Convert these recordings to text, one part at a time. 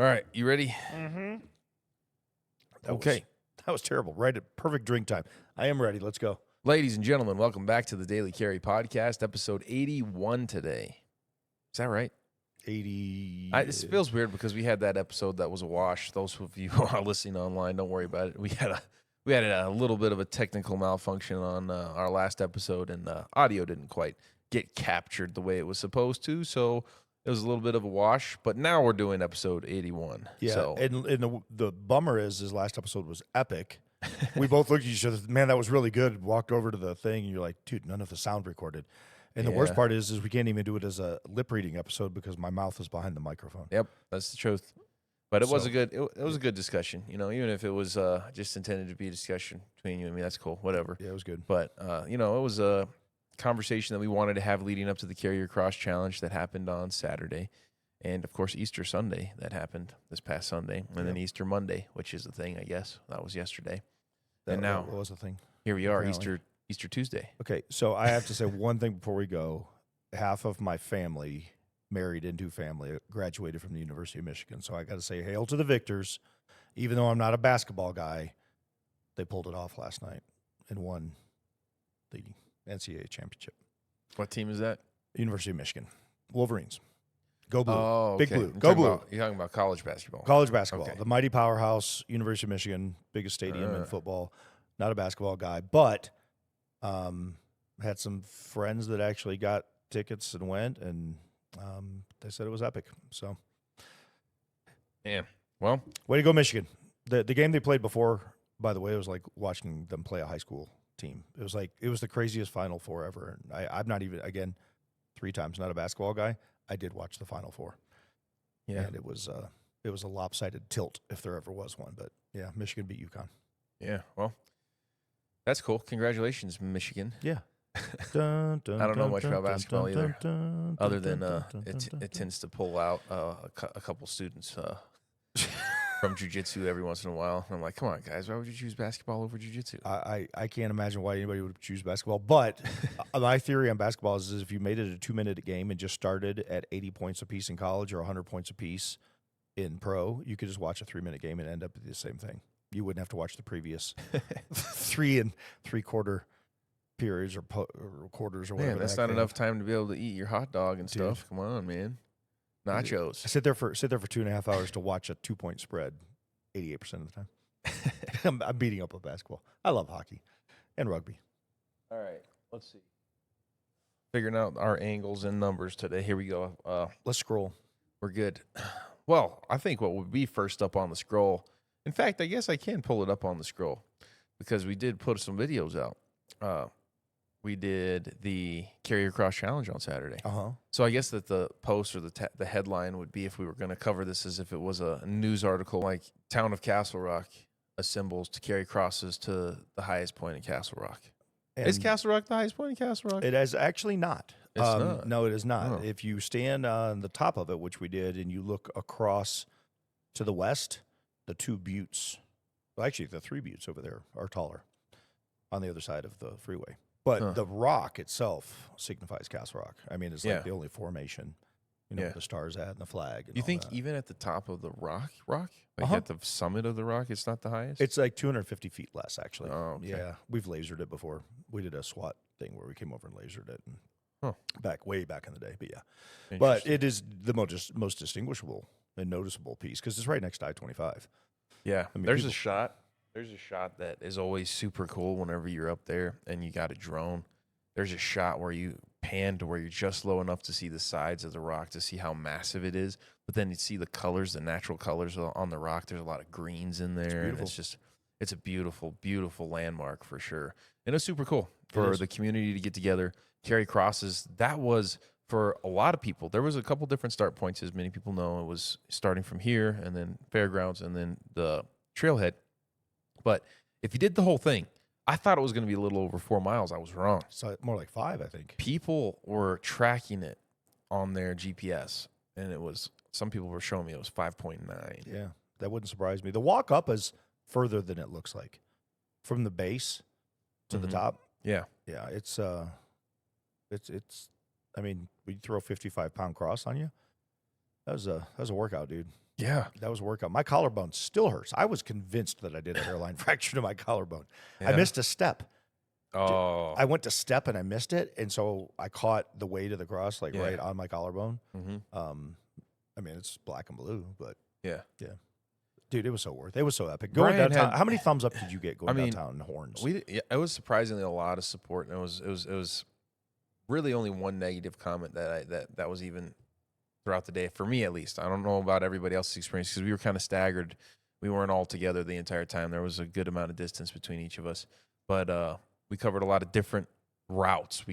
All right, you ready? Mm-hmm. That was terrible. Right at perfect drink time. I am ready. Let's go. Ladies and gentlemen, welcome back to the Daily Carry Podcast, episode 81 today. Is that right? 80. It feels weird because we had that episode that was a wash. Those of you who are listening online, don't worry about it. We had a little bit of a technical malfunction on our last episode, and audio didn't quite get captured the way it was supposed to, so it was a little bit of a wash. But now we're doing episode 81. Yeah, So. and the bummer is his last episode was epic. We both looked at each other. Man, that was really good. Walked over to the thing, and you're like, dude, none of the sound recorded. And the worst part is we can't even do it as a lip reading episode because my mouth is behind the microphone. Yep, that's the truth. But it was a good it was a good discussion. You know, even if it was just intended to be a discussion between you and me, that's cool. Whatever. Yeah, it was good. But it was a conversation that we wanted to have leading up to the Carrier Cross Challenge that happened on Saturday, and of course Easter Sunday that happened this past Sunday, and then Easter Monday, which is the thing, I guess that was yesterday. And now what was the thing? Here we are, Apparently. Easter Tuesday. Okay, so I have to say one thing before we go. Half of my family, married into family, graduated from the University of Michigan. So I got to say, hail to the victors. Even though I'm not a basketball guy, they pulled it off last night and won the NCAA championship. What team is that? University of Michigan. Wolverines. Go Blue. Oh, Big okay. Blue. Go Blue. You're talking about college basketball. College basketball. Okay. The mighty powerhouse, University of Michigan, biggest stadium in football. Not a basketball guy, but had some friends that actually got tickets and went, and they said it was epic. So, yeah. Well, way to go, Michigan. The game they played before, by the way, it was like watching them play a high school team. It was the craziest Final Four ever. And I'm not even, again, 3 times not a basketball guy. I did watch the Final Four. yeah. And it was a lopsided tilt if there ever was one. But yeah, Michigan beat UConn. Yeah. Well, that's cool. Congratulations, Michigan. Yeah. I don't know much about basketball either, other than it tends to pull out a couple students from jiu-jitsu every once in a while. And I'm like, come on, guys, why would you choose basketball over jiu-jitsu? I can't imagine why anybody would choose basketball. But my theory on basketball is if you made it a 2-minute game and just started at 80 points apiece in college or 100 points apiece in pro, you could just watch a 3-minute game and end up with the same thing. You wouldn't have to watch the previous 3 3/4 periods or quarters or whatever. Man, that's not enough time to be able to eat your hot dog and stuff. Come on, man. Nachos. I sit there for 2.5 hours to watch a 2-point spread 88% of the time. I'm beating up on basketball. I love hockey and rugby. All right, let's see. Figuring out our angles and numbers today. Here we go. Let's scroll. We're good. Well, I think what would be first up on the scroll. In fact, I guess I can pull it up on the scroll because we did put some videos out. We did the Carrier Cross Challenge on Saturday. So I guess that the post or the headline would be, if we were going to cover this as if it was a news article, like town of Castle Rock assembles to carry crosses to the highest point in Castle Rock. And is Castle Rock the highest point in Castle Rock? it is actually not. It's not. No, it is not. Oh. If you stand on the top of it, which we did, and you look across to the west, the 2 buttes, well, actually the 3 buttes over there are taller on the other side of the freeway. But the rock itself signifies Castle Rock. I mean, it's like the only formation, where the stars at and the flag. And You think that. even at the top of the rock, like at the summit of the rock, it's not the highest? It's like 250 feet less, actually. Oh, okay. Yeah, we've lasered it before. We did a SWAT thing where we came over and lasered it, and way back in the day. But yeah, but it is the most distinguishable and noticeable piece because it's right next to I-25. Yeah, I mean, there's a shot that is always super cool whenever you're up there and you got a drone. There's a shot where you pan to where you're just low enough to see the sides of the rock to see how massive it is, but then you see the colors, the natural colors on the rock. There's a lot of greens in there, and it's a beautiful, beautiful landmark for sure. And it's super cool for the community to get together, carry crosses. That was, for a lot of people, there was a couple different start points, as many people know. It was starting from here and then Fairgrounds and then the trailhead. But if you did the whole thing, I thought it was going to be a little over 4 miles. I was wrong. So more like 5, I think. People were tracking it on their GPS, and some people were showing me it was 5.9. Yeah, that wouldn't surprise me. The walk up is further than it looks like, from the base to the top. Yeah, yeah. It's. I mean, we throw a 55-pound cross on you. That was a workout, dude. Yeah. That was a workout. My collarbone still hurts. I was convinced that I did a hairline fracture to my collarbone. I Yeah. missed a step. Oh. I went to step and I missed it, and so I caught the weight of the cross like Yeah. right on my collarbone. Mm-hmm. I mean, it's black and blue, but Yeah. dude, it was so worth it. It was so epic. Going Brian downtown. had- How many thumbs up did you get going I mean, downtown in Horns? It was surprisingly a lot of support, and it was really only one negative comment that was even throughout the day, for me at least. I don't know about everybody else's experience because we were kind of staggered. We weren't all together the entire time. There was a good amount of distance between each of us, but we covered a lot of different routes.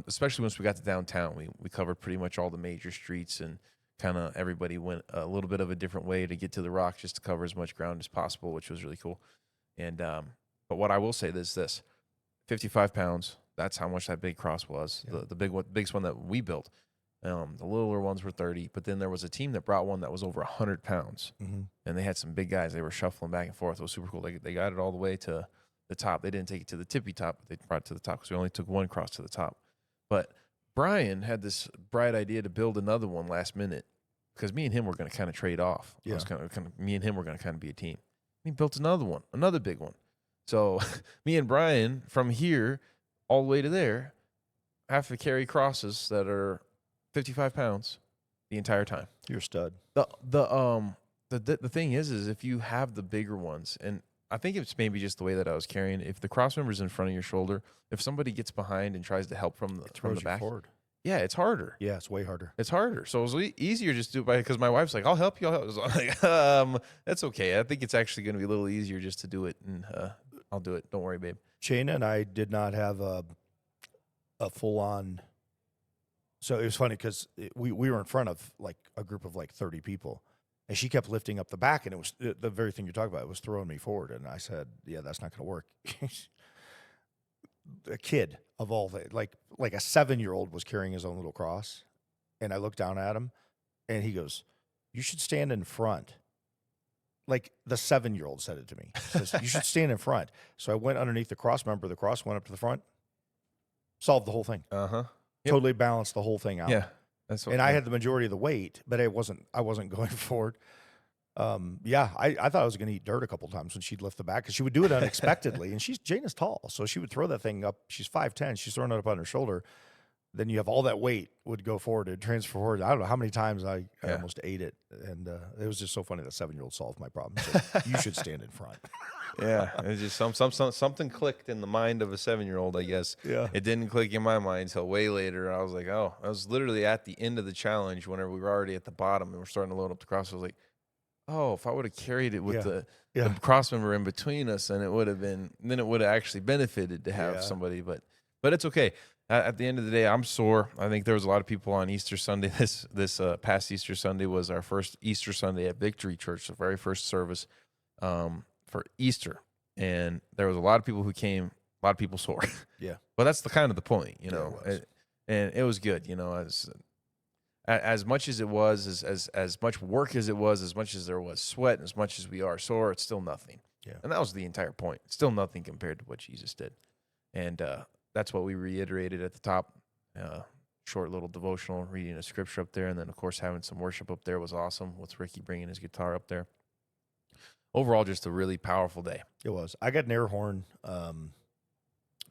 Especially once we got to downtown, we covered pretty much all the major streets, and kind of everybody went a little bit of a different way to get to the rock, just to cover as much ground as possible, which was really cool. And but what I will say is this: 55 pounds. That's how much that big cross was. Yeah. The biggest one that we built. The littler ones were 30, but then there was a team that brought one that was over 100 pounds, Mm-hmm. and they had some big guys. They were shuffling back and forth. It was super cool. They got it all the way to the top. They didn't take it to the tippy top, but they brought it to the top because we only took one cross to the top. But Brian had this bright idea to build another one last minute because me and him were going to kind of trade off. Yeah. Me and him were going to kind of be a team. He built another one, another big one. So me and Brian from here all the way to there have to carry crosses that are 55 pounds the entire time. You're a stud. The thing is if you have the bigger ones, and I think it's maybe just the way that I was carrying, if the cross member's in front of your shoulder, if somebody gets behind and tries to help from the back, forward. yeah, it's harder. Yeah, it's way harder. It's harder. So it was easier just to do it by, because my wife's like, I'll help you. So I'm like, that's okay. I think it's actually going to be a little easier just to do it, and I'll do it. Don't worry, babe. Shayna and I did not have a full-on. So it was funny because we were in front of like a group of like 30 people, and she kept lifting up the back, and it was the very thing you're talking about. It was throwing me forward, and I said, "Yeah, that's not going to work." A kid of all the like a 7-year-old was carrying his own little cross, and I looked down at him, and he goes, "You should stand in front." Like the 7-year-old said it to me. He says, "You should stand in front." So I went underneath the cross member. The cross went up to the front, solved the whole thing. Uh-huh. Yep. Totally balanced the whole thing out. Yeah. That's what, And I had the majority of the weight, but I wasn't going forward. I thought I was going to eat dirt a couple times when she'd lift the back, because she would do it unexpectedly. And Jana's tall, so she would throw that thing up. She's 5'10". She's throwing it up on her shoulder. Then you have all that weight would go forward and transfer forward. I don't know how many times I almost ate it. And it was just so funny that 7-year-old solved my problem. So you should stand in front. Yeah, it's just something clicked in the mind of a 7-year-old, I guess. Yeah. It didn't click in my mind until way later. I was like, oh, I was literally at the end of the challenge whenever we were already at the bottom and we're starting to load up the cross. I was like, oh, if I would have carried it with the cross member in between us, then it would have actually benefited to have somebody. But it's okay. At the end of the day, I'm sore. I think there was a lot of people on Easter Sunday. This past Easter Sunday was our first Easter Sunday at Victory Church, the very first service for Easter. And there was a lot of people who came, a lot of people sore. Yeah. But that's the kind of the point, you Yeah, know. it was. And it was good, you know, as much as it was, as much work as it was, as much as there was sweat, and as much as we are sore, it's still nothing. Yeah. And that was the entire point. It's still nothing compared to what Jesus did. And that's what we reiterated at the top. Short little devotional, reading a scripture up there, and then, of course, having some worship up there was awesome, with Ricky bringing his guitar up there. Overall, just a really powerful day. It was. I got an air horn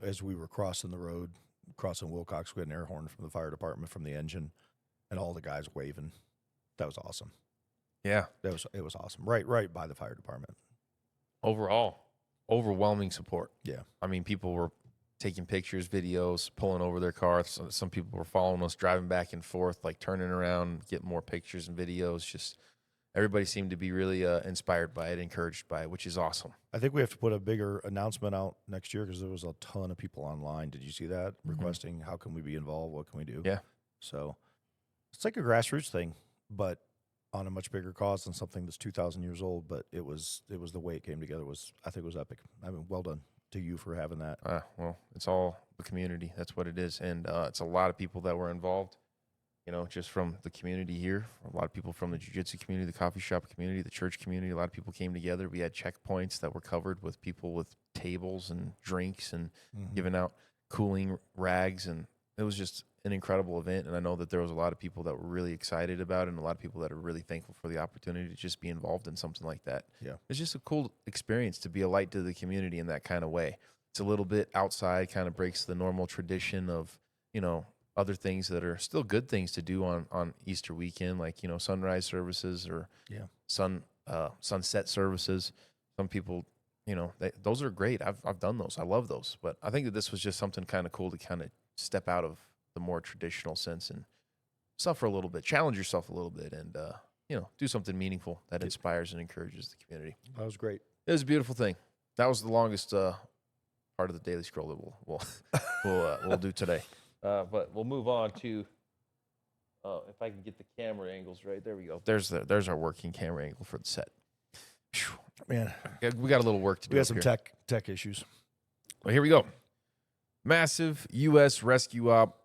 as we were crossing the road, crossing Wilcox. We had an air horn from the fire department, from the engine, and all the guys waving. That was awesome. Yeah. It was awesome. Right by the fire department. Overall, overwhelming support. Yeah. I mean, people were taking pictures, videos, pulling over their cars. Some people were following us, driving back and forth, like turning around, getting more pictures and videos. Just everybody seemed to be really inspired by it, encouraged by it, which is awesome. I think we have to put a bigger announcement out next year, because there was a ton of people online. Did you see that? Requesting, how can we be involved? What can we do? Yeah. So it's like a grassroots thing, but on a much bigger cause than something that's 2,000 years old. But it was the way it came together I think it was epic. I mean, well done to you for having that. Well, it's all the community. That's what it is. And it's a lot of people that were involved, you know, just from the community here. A lot of people from the jiu-jitsu community, the coffee shop community, the church community. A lot of people came together. We had checkpoints that were covered with people with tables and drinks and giving out cooling rags. And it was just an incredible event, and I know that there was a lot of people that were really excited about it, and a lot of people that are really thankful for the opportunity to just be involved in something like that. Yeah. It's just a cool experience to be a light to the community in that kind of way. It's a little bit outside, kind of breaks the normal tradition of, other things that are still good things to do on Easter weekend, like, sunrise services or sunset services. Some people, those are great. I've done those. I love those. But I think that this was just something kind of cool to kind of step out of the more traditional sense and suffer a little bit, challenge yourself a little bit, and do something meaningful that inspires and encourages the community. That was great. It was a beautiful thing. That was the longest part of the Daily Scroll that we'll do today. But we'll move on to if I can get the camera angles right. There we go. There's our working camera angle for the set. Whew. Man, we got a little work to do. we got some here. tech issues. Well, here we go. Massive U.S. rescue op.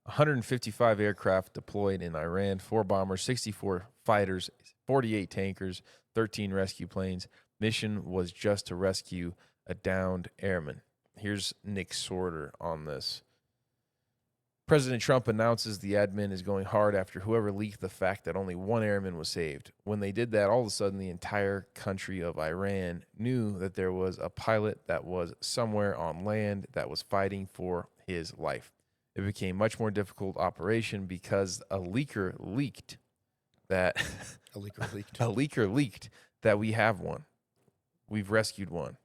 155 aircraft deployed in Iran, 4 bombers, 64 fighters, 48 tankers, 13 rescue planes. Mission was just to rescue a downed airman. Here's Nick Sorter on this. President Trump announces the admin is going hard after whoever leaked the fact that only 1 airman was saved. When they did that, all of a sudden the entire country of Iran knew that there was a pilot that was somewhere on land that was fighting for his life. It became much more difficult operation because a leaker leaked that A leaker leaked. a leaker leaked that we have one. We've rescued one.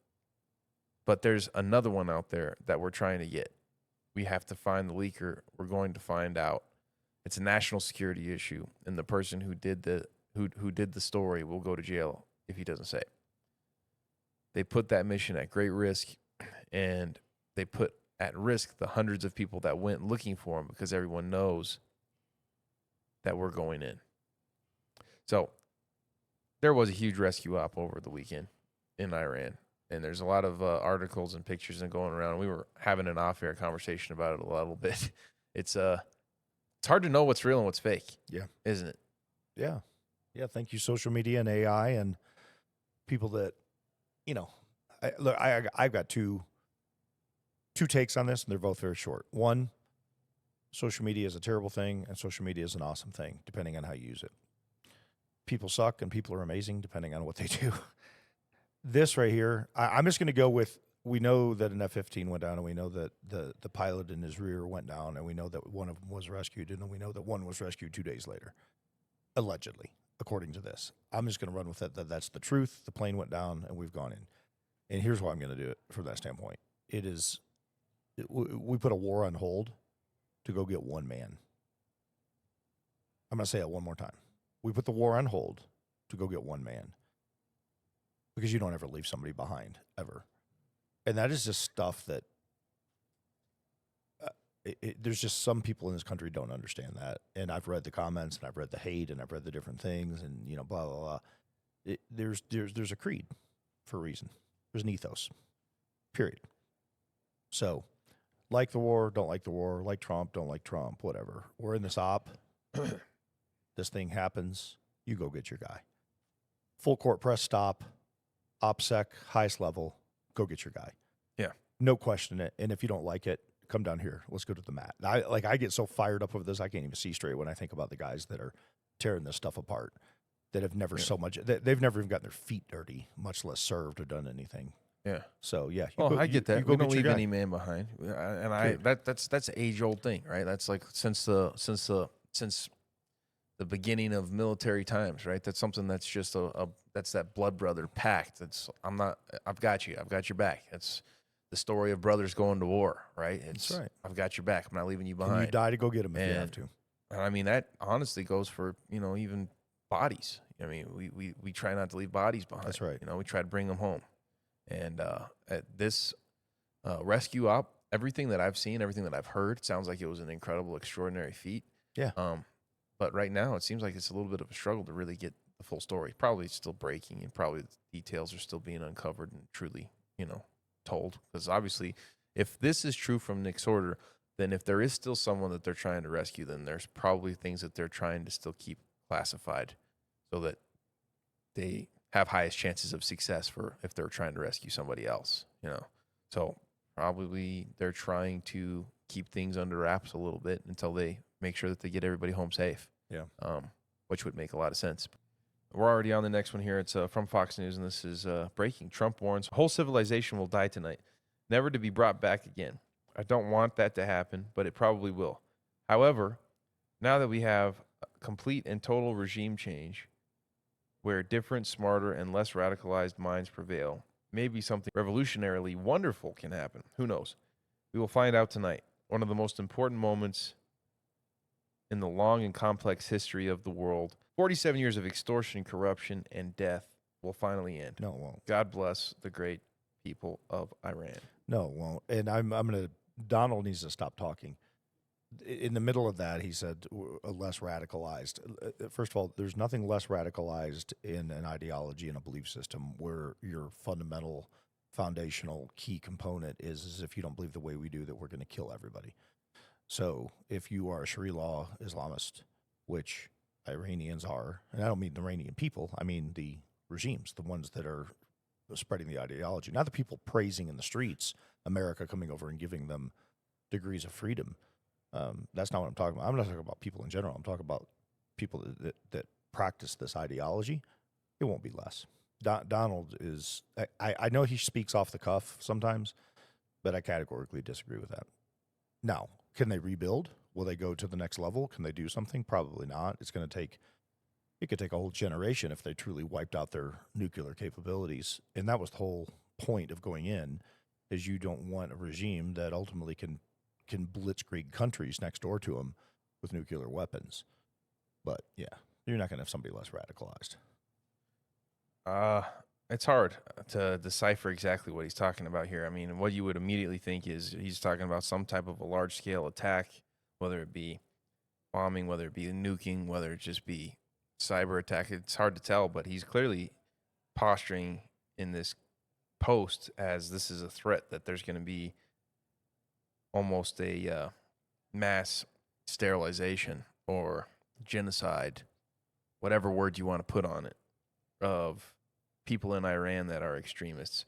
But there's another one out there that we're trying to get. We have to find the leaker. We're going to find out. It's a national security issue, and the person who did the story will go to jail if he doesn't say it. They put that mission at great risk, and they put at risk the hundreds of people that went looking for him because everyone knows that we're going in. So there was a huge rescue op over the weekend in Iran. And there's a lot of articles and pictures and going around. We were having an off-air conversation about it a little bit. It's hard to know what's real and what's fake. Yeah. Isn't it? Yeah. Yeah. Thank you, social media and AI and people that, I've got two takes on this, and they're both very short. One, social media is a terrible thing, and social media is an awesome thing, depending on how you use it. People suck, and people are amazing, depending on what they do. This right here, I'm just going to go with, we know that an F-15 went down, and we know that the pilot in his rear went down, and we know that one of them was rescued, and we know that one was rescued 2 days later, allegedly, according to this. I'm just going to run with it, that's the truth. The plane went down, and we've gone in. And here's why I'm going to do it from that standpoint. We put a war on hold to go get one man. I'm going to say it one more time. We put the war on hold to go get one man. Because you don't ever leave somebody behind, ever. And that is just stuff that there's just some people in this country don't understand that. And I've read the comments, and I've read the hate, and I've read the different things, and, blah, blah, blah. There's a creed for a reason. There's an ethos, period. So, like the war, don't like the war, like Trump, don't like Trump, whatever. We're in this op. This thing happens. You go get your guy. Full court press stop. OPSEC, highest level, go get your guy. Yeah. No question it. And if you don't like it, come down here. Let's go to the mat. I get so fired up over this, I can't even see straight when I think about the guys that are tearing this stuff apart, that have never they've never even gotten their feet dirty, much less served or done anything. Yeah. So, yeah. I get that. We don't leave any man behind. And that's an age-old thing, right? That's like since the beginning of military times, right? That's something that's just that's that blood brother pact. I've got you. I've got your back. It's the story of brothers going to war, right? That's right. I've got your back. I'm not leaving you behind. And you die to go get them if you have to. And I mean, that honestly goes for, even bodies. I mean, we try not to leave bodies behind. That's right. We try to bring them home. And at this rescue op, everything that I've seen, everything that I've heard, sounds like it was an incredible, extraordinary feat. Yeah. But right now, it seems like it's a little bit of a struggle to really get the full story. Probably it's still breaking, and probably the details are still being uncovered and truly, told. Because obviously, if this is true from Nick Sorter, then if there is still someone that they're trying to rescue, then there's probably things that they're trying to still keep classified so that they have highest chances of success for if they're trying to rescue somebody else, So probably they're trying to keep things under wraps a little bit until they make sure that they get everybody home safe. Yeah. Which would make a lot of sense. We're already on the next one here. It's from Fox News, and this is breaking. Trump warns whole civilization will die tonight, never to be brought back again. I don't want that to happen, but it probably will. However, now that we have a complete and total regime change where different, smarter, and less radicalized minds prevail, maybe something revolutionarily wonderful can happen. Who knows? We will find out tonight. One of the most important moments in the long and complex history of the world. 47 years of extortion, corruption, and death will finally end. No, it won't. God bless the great people of Iran. No, it won't. And I'm going to, Donald needs to stop talking. In the middle of that, he said less radicalized. First of all, there's nothing less radicalized in an ideology and a belief system where your fundamental, foundational, key component is if you don't believe the way we do, that we're going to kill everybody. So if you are a Sharia law Islamist, which Iranians are, and I don't mean the Iranian people, I mean the regimes, the ones that are spreading the ideology, not the people praising in the streets, America coming over and giving them degrees of freedom. That's not what I'm talking about. I'm not talking about people in general. I'm talking about people that practice this ideology. It won't be less. Donald is, I know he speaks off the cuff sometimes, but I categorically disagree with that. Now, can they rebuild? Will they go to the next level? Can they do something? Probably not. It could take a whole generation if they truly wiped out their nuclear capabilities. And that was the whole point of going in, is you don't want a regime that ultimately can blitzkrieg countries next door to them with nuclear weapons. But yeah, you're not going to have somebody less radicalized. It's hard to decipher exactly what he's talking about here. I mean, what you would immediately think is he's talking about some type of a large-scale attack, whether it be bombing, whether it be nuking, whether it just be cyber attack. It's hard to tell, but he's clearly posturing in this post as this is a threat, that there's going to be almost a mass sterilization or genocide, whatever word you want to put on it, of people in Iran that are extremists.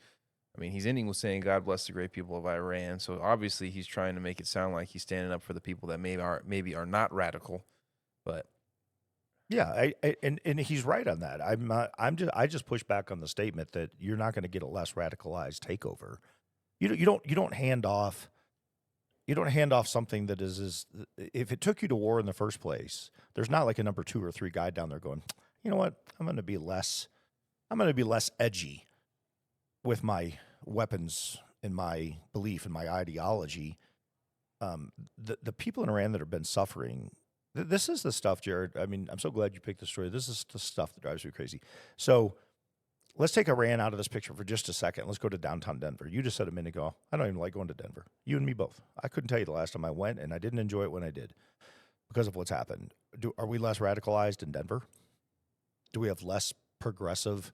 I mean, he's ending with saying, God bless the great people of Iran. So obviously he's trying to make it sound like he's standing up for the people that maybe are not radical, but yeah, and he's right on that. I just push back on the statement that you're not going to get a less radicalized takeover. You don't hand off something that is if it took you to war in the first place, there's not like a number 2 or 3 guy down there going, you know what, I'm going to be less edgy with my weapons and my belief and my ideology. The people in Iran that have been suffering, this is the stuff, Jared. I mean, I'm so glad you picked the story. This is the stuff that drives me crazy. So let's take Iran out of this picture for just a second. Let's go to downtown Denver. You just said a minute ago, I don't even like going to Denver. You and me both. I couldn't tell you the last time I went, and I didn't enjoy it when I did because of what's happened. Are we less radicalized in Denver? Do we have less progressive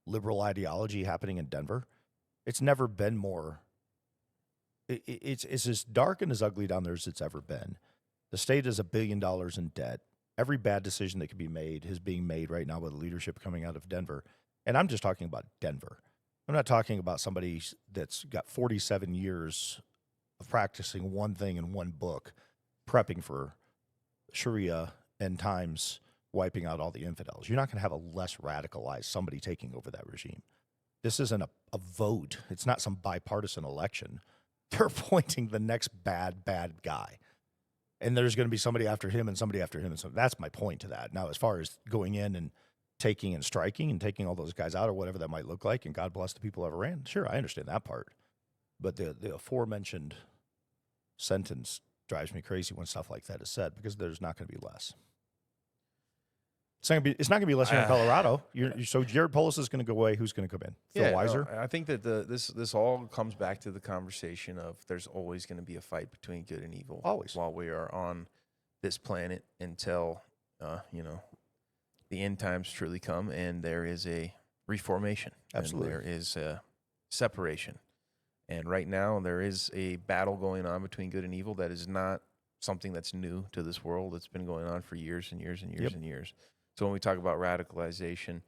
liberal ideology happening in Denver? It's never been more. It's as dark and as ugly down there as it's ever been. The state is $1 billion in debt. Every bad decision that can be made is being made right now by the leadership coming out of Denver. And I'm just talking about Denver. I'm not talking about somebody that's got 47 years of practicing one thing in one book, prepping for Sharia end times, wiping out all the infidels. You're not going to have a less radicalized somebody taking over that regime. This isn't a vote. It's not some bipartisan election. They're appointing the next bad guy. And there's going to be somebody after him and somebody after him. And so that's my point to that. Now, as far as going in and taking and striking and taking all those guys out or whatever that might look like, and God bless the people of Iran, sure, I understand that part. But the aforementioned sentence drives me crazy when stuff like that is said, because there's not going to be less. It's not going to be less here in Colorado. So Jared Polis is going to go away. Who's going to come in? Phil Weiser? No, I think that this all comes back to the conversation of there's always going to be a fight between good and evil. Always. While we are on this planet until, the end times truly come and there is a reformation. Absolutely. And there is a separation. And right now there is a battle going on between good and evil that is not something that's new to this world. It's been going on for years and years and years and years. So when we talk about radicalization,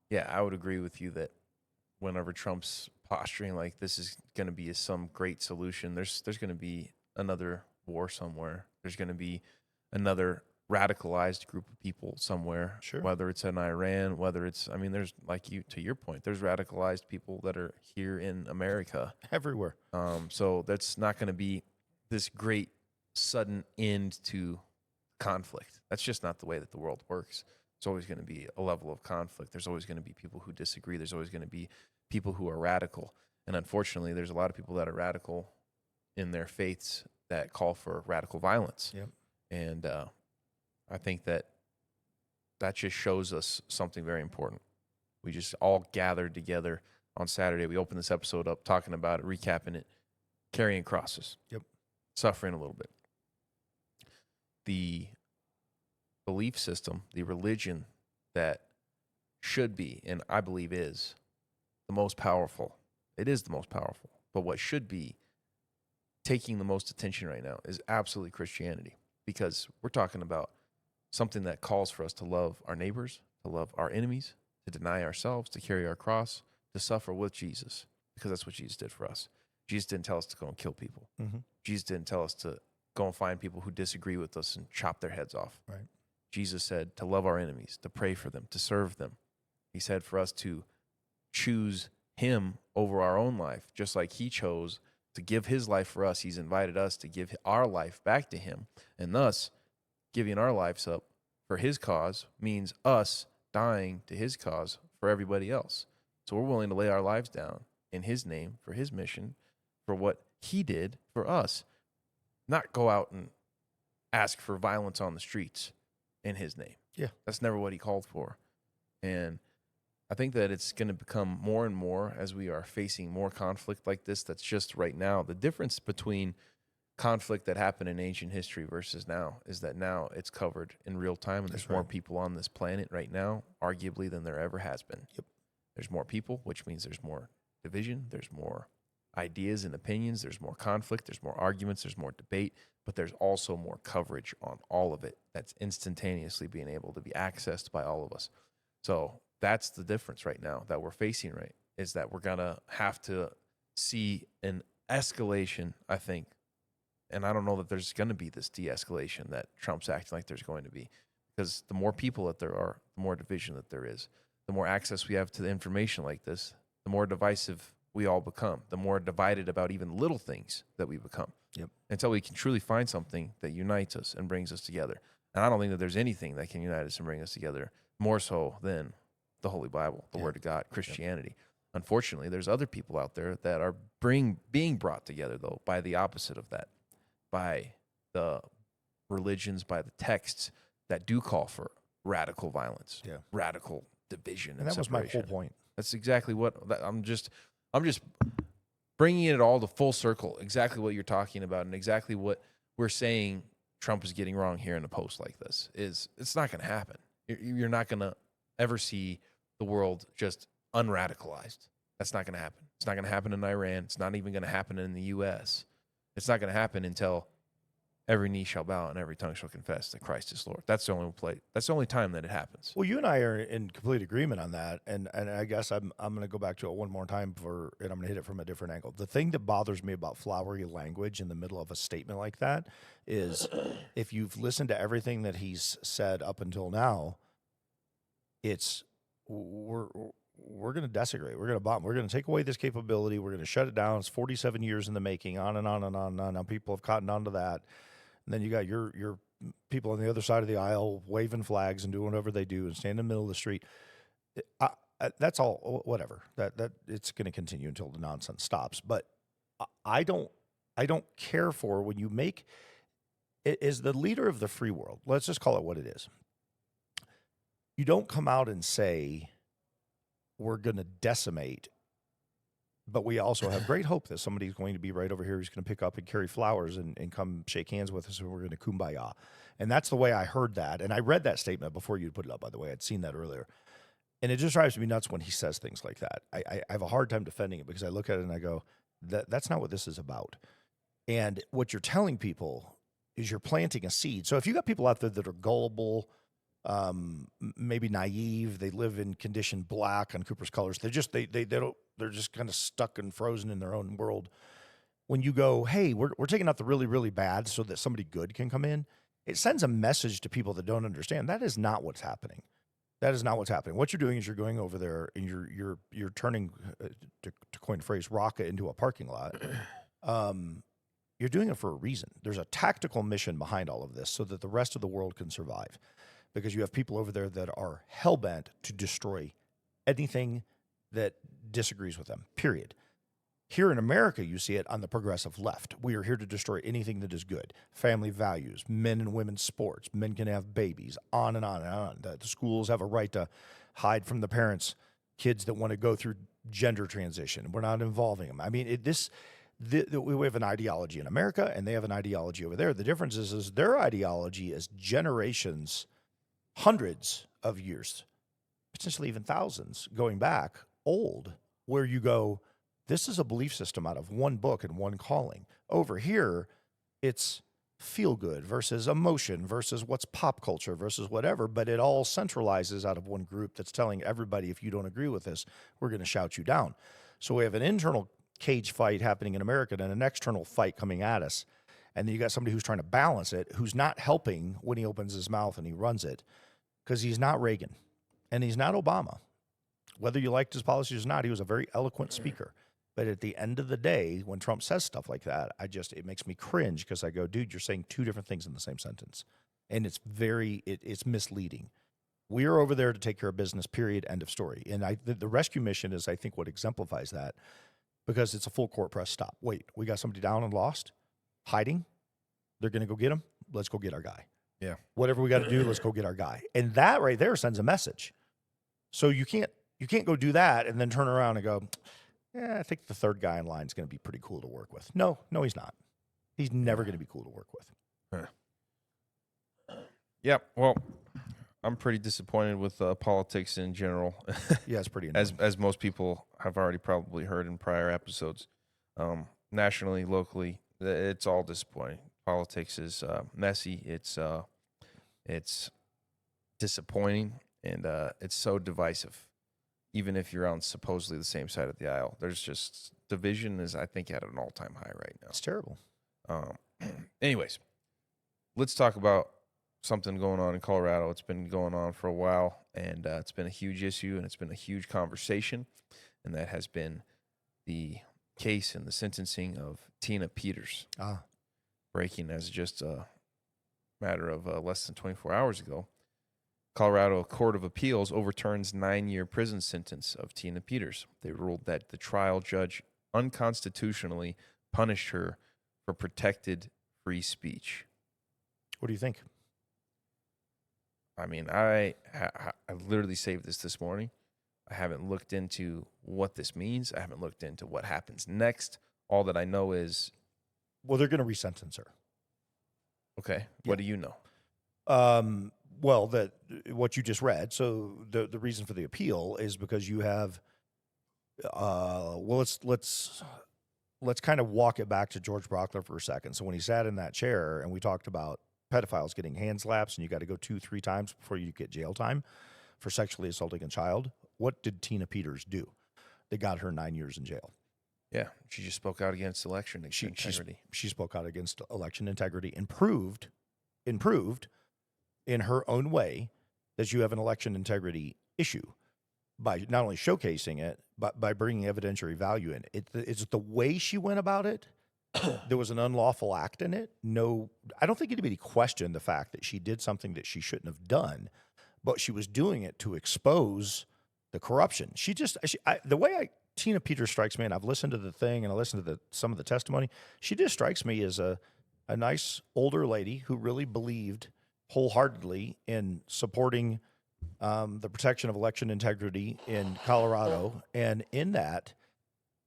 yeah, I would agree with you that whenever Trump's posturing like this is going to be some great solution. There's going to be another war somewhere. There's going to be another radicalized group of people somewhere. Sure. Whether it's in Iran, whether it's, I mean, there's to your point, there's radicalized people that are here in America Everywhere. So that's not going to be this great sudden end to conflict. That's just not the way that the world works. It's always going to be a level of conflict. There's always going to be people who disagree. There's always going to be people who are radical. And unfortunately, there's a lot of people that are radical in their faiths that call for radical violence. Yep. And I think that just shows us something very important. We just all gathered together on Saturday. We opened this episode up talking about it, recapping it, carrying crosses. Yep. Suffering a little bit. The belief system, the religion that should be, and I believe is, the most powerful. It is the most powerful. But what should be taking the most attention right now is absolutely Christianity, because we're talking about something that calls for us to love our neighbors, to love our enemies, to deny ourselves, to carry our cross, to suffer with Jesus, because that's what Jesus did for us. Jesus didn't tell us to go and kill people. Mm-hmm. Jesus didn't tell us to go and find people who disagree with us and chop their heads off. Right. Jesus said to love our enemies, to pray for them, to serve them. He said for us to choose him over our own life, just like he chose to give his life for us. He's invited us to give our life back to him. And thus, giving our lives up for his cause means us dying to his cause for everybody else. So we're willing to lay our lives down in his name, for his mission, for what he did for us. Not go out and ask for violence on the streets in his name. Yeah. That's never what he called for. And I think that it's going to become more and more as we are facing more conflict like this. That's just right now. The difference between conflict that happened in ancient history versus now is that now it's covered in real time, and there's more people on this planet right now, arguably, than there ever has been. Yep. There's more people, which means there's more division, there's more ideas and opinions, there's more conflict, there's more arguments, there's more debate, but there's also more coverage on all of it that's instantaneously being able to be accessed by all of us. So that's the difference right now that we're facing, right, is that we're going to have to see an escalation, I think. And I don't know that there's going to be this de-escalation that Trump's acting like there's going to be, because the more people that there are, the more division that there is, the more access we have to the information like this, the more divisive we all become, the more divided about even little things that we become. Yep. Until we can truly find something that unites us and brings us together. And I don't think that there's anything that can unite us and bring us together more so than the Holy Bible, the Word of God, Christianity. Unfortunately, there's other people out there that are being brought together, though, by the opposite of that, by the religions, by the texts that do call for radical violence, radical division, and that was my separation. whole point. That's exactly what I'm just bringing it all to full circle. Exactly what you're talking about, and exactly what we're saying Trump is getting wrong here in a post like this is it's not going to happen. You're not going to ever see the world just unradicalized. That's not going to happen. It's not going to happen in Iran. It's not even going to happen in the U.S. It's not going to happen until every knee shall bow and every tongue shall confess that Christ is Lord. That's the only time that it happens. Well, you and I are in complete agreement on that, and I guess I'm going to go back to it one more time and I'm going to hit it from a different angle. The thing that bothers me about flowery language in the middle of a statement like that is if you've listened to everything that he's said up until now, it's we're going to desecrate. We're going to bomb. We're going to take away this capability. We're going to shut it down. It's 47 years in the making, on and on and on and on. Now people have cottoned onto that. And then you got your people on the other side of the aisle waving flags and doing whatever they do and stand in the middle of the street. That's all, whatever. That it's going to continue until the nonsense stops. But I don't care for when you make it as the leader of the free world. Let's just call it what it is. You don't come out and say we're going to decimate, but we also have great hope that somebody's going to be right over here who's going to pick up and carry flowers and come shake hands with us, and we're going to kumbaya. And that's the way I heard that. And I read that statement before you put it up, by the way. I'd seen that earlier. And it just drives me nuts when he says things like that. I have a hard time defending it because I look at it and I go, that's not what this is about. And what you're telling people is you're planting a seed. So if you got people out there that are gullible, maybe naive. They live in condition black on Cooper's colors. They're just kind of stuck and frozen in their own world. When you go, hey, we're taking out the really, really bad so that somebody good can come in, it sends a message to people that don't understand. That is not what's happening. That is not what's happening. What you're doing is you're going over there and you're turning, to coin a phrase, rocket into a parking lot. You're doing it for a reason. There's a tactical mission behind all of this so that the rest of the world can survive. Because you have people over there that are hell-bent to destroy anything that disagrees with them, period. Here in America, you see it on the progressive left. We are here to destroy anything that is good. Family values, men and women's sports, men can have babies, on and on and on. The schools have a right to hide from the parents kids that want to go through gender transition. We're not involving them. I mean, we have an ideology in America, and they have an ideology over there. The difference is their ideology is generations, hundreds of years, potentially even thousands, going back, old, where you go, this is a belief system out of one book and one calling. Over here, it's feel good versus emotion versus what's pop culture versus whatever, but it all centralizes out of one group that's telling everybody, if you don't agree with this, we're going to shout you down. So we have an internal cage fight happening in America and an external fight coming at us. And then you got somebody who's trying to balance it, who's not helping when he opens his mouth and he runs it, because he's not Reagan and he's not Obama. Whether you liked his policies or not, he was a very eloquent speaker. But at the end of the day, when Trump says stuff like that, it makes me cringe because I go, dude, you're saying two different things in the same sentence. And it's it's misleading. We are over there to take care of business, period, end of story. And the rescue mission is, I think, what exemplifies that, because it's a full court press stop. Wait, we got somebody down and lost, hiding. They're going to go get him. Let's go get our guy. Yeah. Whatever we got to do, let's go get our guy. And that right there sends a message. So you can't go do that and then turn around and go, yeah, I think the third guy in line is going to be pretty cool to work with. No, he's not. He's never going to be cool to work with. Yeah, well, I'm pretty disappointed with politics in general. Yeah, it's pretty annoying. as most people have already probably heard in prior episodes. Nationally, locally, it's all disappointing. Politics is messy. It's disappointing, and it's so divisive. Even if you're on supposedly the same side of the aisle, there's just division is, I think, at an all-time high right now. It's terrible. Anyways, let's talk about something going on in Colorado. It's been going on for a while, and it's been a huge issue, and it's been a huge conversation, and that has been the case and the sentencing of Tina Peters. Breaking as just a matter of less than 24 hours ago. Colorado Court of Appeals overturns 9-year prison sentence of Tina Peters. They ruled that the trial judge unconstitutionally punished her for protected free speech. What do you think? I mean, I literally saved this morning. I haven't looked into what this means. I haven't looked into what happens next. All that I know is... Well, they're going to resentence her. Okay. What do you know? Well, that what you just read. So the reason for the appeal is because you have, let's kind of walk it back to George Brockler for a second. So when he sat in that chair and we talked about pedophiles getting hand slaps and you got to go 2-3 times before you get jail time for sexually assaulting a child, what did Tina Peters do? They got her 9 years in jail. Yeah, she just spoke out against election integrity. She spoke out against election integrity and proved in her own way that you have an election integrity issue by not only showcasing it, but by bringing evidentiary value in. It's the way she went about it. There was an unlawful act in it. No, I don't think anybody questioned the fact that she did something that she shouldn't have done, but she was doing it to expose the corruption. Tina Peters strikes me, and I've listened to the thing and I listened to some of the testimony. She just strikes me as a nice older lady who really believed wholeheartedly in supporting the protection of election integrity in Colorado. And in that,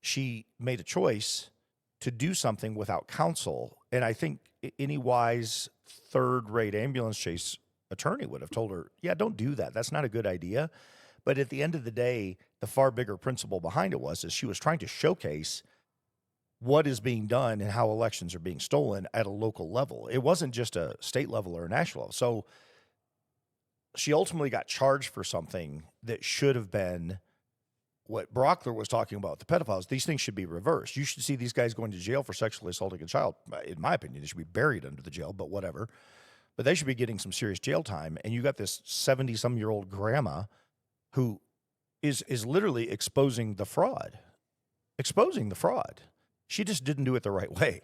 she made a choice to do something without counsel. And I think any wise third-rate ambulance chase attorney would have told her, yeah, don't do that. That's not a good idea. But at the end of the day, the far bigger principle behind it is she was trying to showcase what is being done and how elections are being stolen at a local level. It wasn't just a state level or a national level. So she ultimately got charged for something that should have been what Brockler was talking about, the pedophiles. These things should be reversed. You should see these guys going to jail for sexually assaulting a child. In my opinion, they should be buried under the jail, but whatever. But they should be getting some serious jail time. And you got this 70-some-year-old grandma who is literally exposing the fraud. She just didn't do it the right way.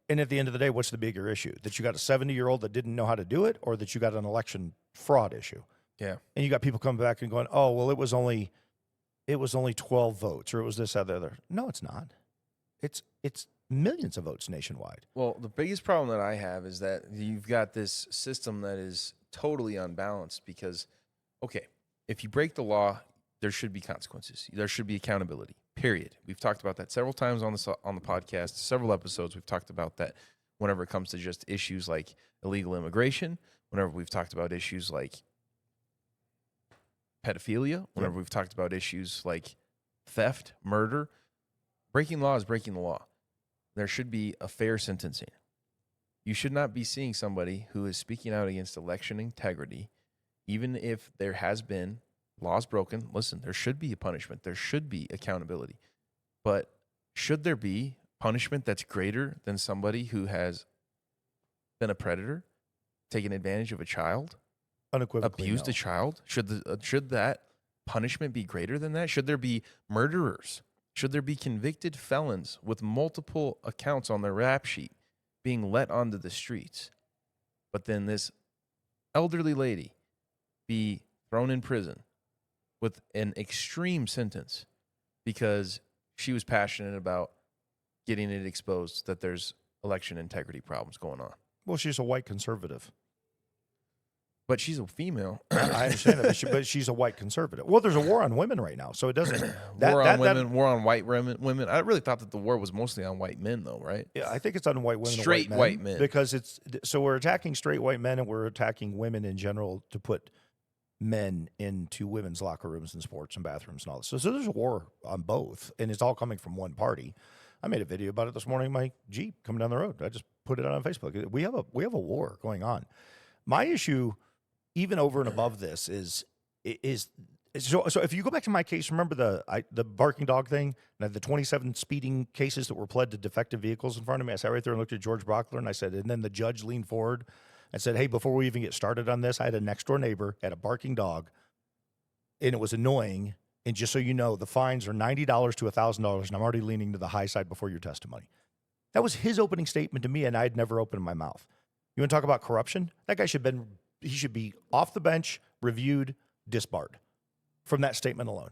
And at the end of the day, what's the bigger issue? That you got a 70-year-old that didn't know how to do it, or that you got an election fraud issue? Yeah. And you got people coming back and going, oh, well, it was only 12 votes, or it was this, that, the other. No, it's not. It's millions of votes nationwide. Well, the biggest problem that I have is that you've got this system that is totally unbalanced because, okay, if you break the law, there should be consequences. There should be accountability, period. We've talked about that several times on the podcast, several episodes. We've talked about that whenever it comes to just issues like illegal immigration, whenever we've talked about issues like pedophilia, whenever we've talked about issues like theft, murder. Breaking law is breaking the law. There should be a fair sentencing. You should not be seeing somebody who is speaking out against election integrity, even if there has been laws broken. Listen, there should be a punishment. There should be accountability. But should there be punishment that's greater than somebody who has been a predator, taken advantage of a child, Unequivocally, abused no. a child? Should that punishment be greater than that? Should there be murderers? Should there be convicted felons with multiple accounts on their rap sheet being let onto the streets? But then this elderly lady be thrown in prison with an extreme sentence because she was passionate about getting it exposed that there's election integrity problems going on. Well, she's a white conservative. But she's a female. I understand that, but she's a white conservative. Well, there's a war on women right now, so it doesn't. War on white women. I really thought that the war was mostly on white men, though, right? Yeah, I think it's on white women, Straight and white men. because so we're attacking straight white men and we're attacking women in general to put men into women's locker rooms and sports and bathrooms and all this. So there's a war on both, and it's all coming from one party. I made a video about it this morning in my Jeep coming down the road. I just put it on Facebook. We have a war going on. My issue, even over and above this, is so if you go back to my case, remember the barking dog thing, and the 27 speeding cases that were pled to defective vehicles in front of me. I sat right there and looked at George Brockler, and I said, and then the judge leaned forward and said, hey, before we even get started on this, I had a next door neighbor had a barking dog, and it was annoying. And just so you know, the fines are $90 to $1,000, and I'm already leaning to the high side before your testimony. That was his opening statement to me, and I had never opened my mouth. You want to talk about corruption? That guy should be off the bench, reviewed, disbarred from that statement alone.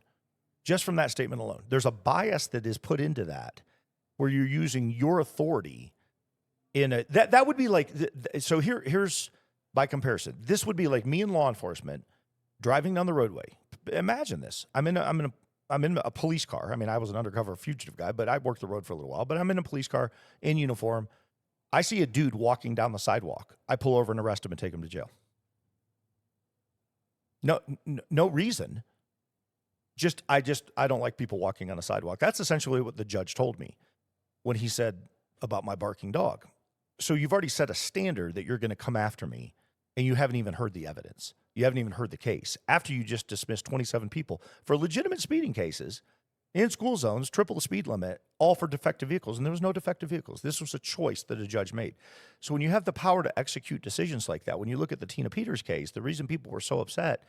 Just from that statement alone. There's a bias that is put into that where you're using your authority in a that would be like so here's by comparison. This would be like me in law enforcement driving down the roadway. Imagine this. I'm in a police car. I mean, I was an undercover fugitive guy, but I worked the road for a little while. But I'm in a police car in uniform. I see a dude walking down the sidewalk. I pull over and arrest him and take him to jail. No reason. I don't like people walking on a sidewalk. That's essentially what the judge told me when he said about my barking dog. So you've already set a standard that you're going to come after me, and you haven't even heard the evidence. You haven't even heard the case. After you just dismissed 27 people for legitimate speeding cases in school zones, triple the speed limit, all for defective vehicles, and there was no defective vehicles. This was a choice that a judge made. So when you have the power to execute decisions like that, when you look at the Tina Peters case, the reason people were so upset,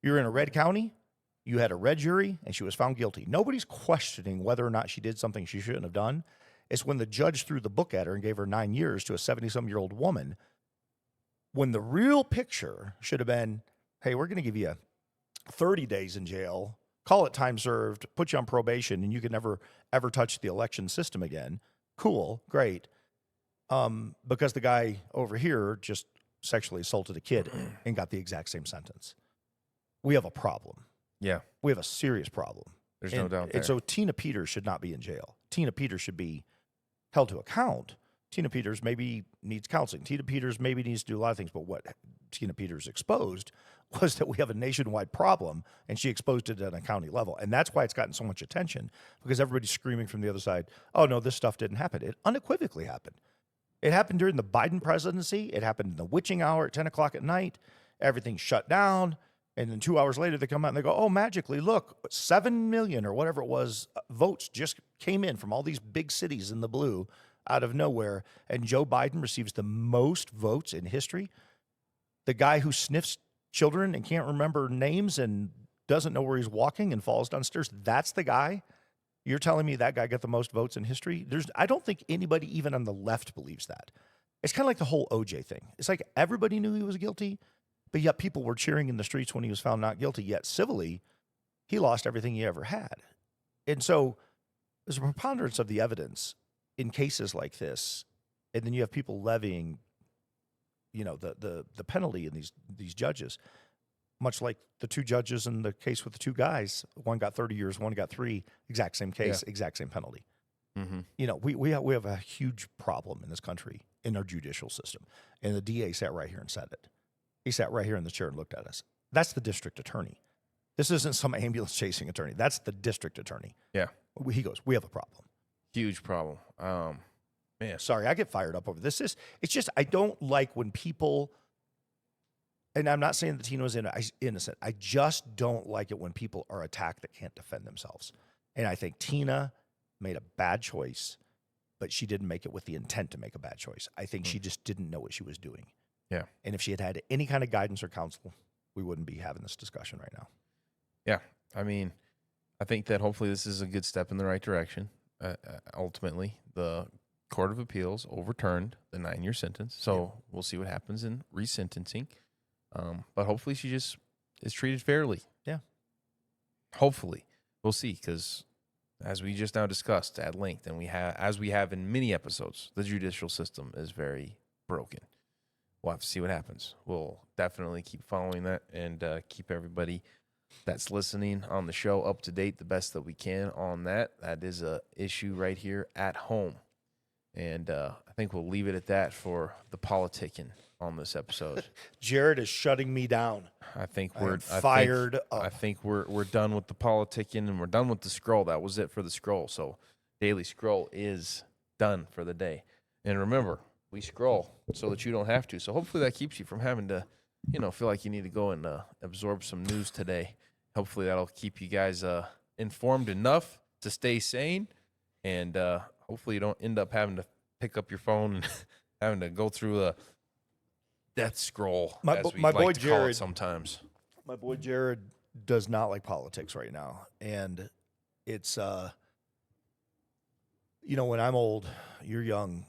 you're in a red county, you had a red jury, and she was found guilty. Nobody's questioning whether or not she did something she shouldn't have done. It's when the judge threw the book at her and gave her 9 years to a 70-some-year-old woman, when the real picture should have been, hey, we're going to give you 30 days in jail, call it time served, put you on probation, and you can never, ever touch the election system again. Cool, great. Because the guy over here just sexually assaulted a kid and got the exact same sentence. We have a problem. Yeah. We have a serious problem. There's no doubt there. And so Tina Peters should not be in jail. Tina Peters should be held to account. Tina Peters maybe needs counseling. Tina Peters maybe needs to do a lot of things, but what Tina Peters exposed was that we have a nationwide problem, and she exposed it at a county level. And that's why it's gotten so much attention, because everybody's screaming from the other side, oh, no, this stuff didn't happen. It unequivocally happened. It happened during the Biden presidency. It happened in the witching hour at 10 o'clock at night. everything's shut down. And then 2 hours later, they come out and they go, oh, magically, look, 7 million or whatever it was, votes just came in from all these big cities in the blue out of nowhere. And Joe Biden receives the most votes in history. The guy who sniffs children and can't remember names and doesn't know where he's walking and falls downstairs, that's the guy. You're telling me that guy got the most votes in history? I don't think anybody even on the left believes that. It's kind of like the whole OJ thing. It's like everybody knew he was guilty, but yet people were cheering in the streets when he was found not guilty. Yet civilly, he lost everything he ever had. And so there's a preponderance of the evidence in cases like this. And then you have people levying, the penalty in these judges, much like the two judges in the case with the two guys. One got 30 years, one got 3, exact same case, exact same penalty. Mm-hmm. We have a huge problem in this country in our judicial system. And the DA sat right here and said it. He sat right here in the chair and looked at us. That's the district attorney. This isn't some ambulance chasing attorney. That's the district attorney. Yeah. He goes, we have a problem. Huge problem. Man. Sorry, I get fired up over this. It's just, I don't like when people, and I'm not saying that Tina was innocent. I just don't like it when people are attacked that can't defend themselves. And I think Tina made a bad choice, but she didn't make it with the intent to make a bad choice. I think she just didn't know what she was doing. Yeah. And if she had had any kind of guidance or counsel, we wouldn't be having this discussion right now. Yeah. I mean, I think that hopefully this is a good step in the right direction. Ultimately, the Court of Appeals overturned the 9-year sentence. So we'll see what happens in resentencing. But hopefully she just is treated fairly. Yeah. Hopefully. We'll see, because as we just now discussed at length, and as we have in many episodes, the judicial system is very broken. We'll have to see what happens. We'll definitely keep following that and keep everybody that's listening on the show up to date the best that we can on that. That is a issue right here at home. And I think we'll leave it at that for the politicking on this episode. Jared is shutting me down. I think we're fired up. I think we're done with the politicking and we're done with the scroll. That was it for the scroll. So Daily Scroll is done for the day. And remember, we scroll so that you don't have to. So hopefully that keeps you from having to, feel like you need to go and absorb some news today. Hopefully that'll keep you guys informed enough to stay sane. And hopefully you don't end up having to pick up your phone and having to go through a death scroll, as we like boy to Jared, call it sometimes. My boy Jared does not like politics right now. And it's, when I'm old, you're young.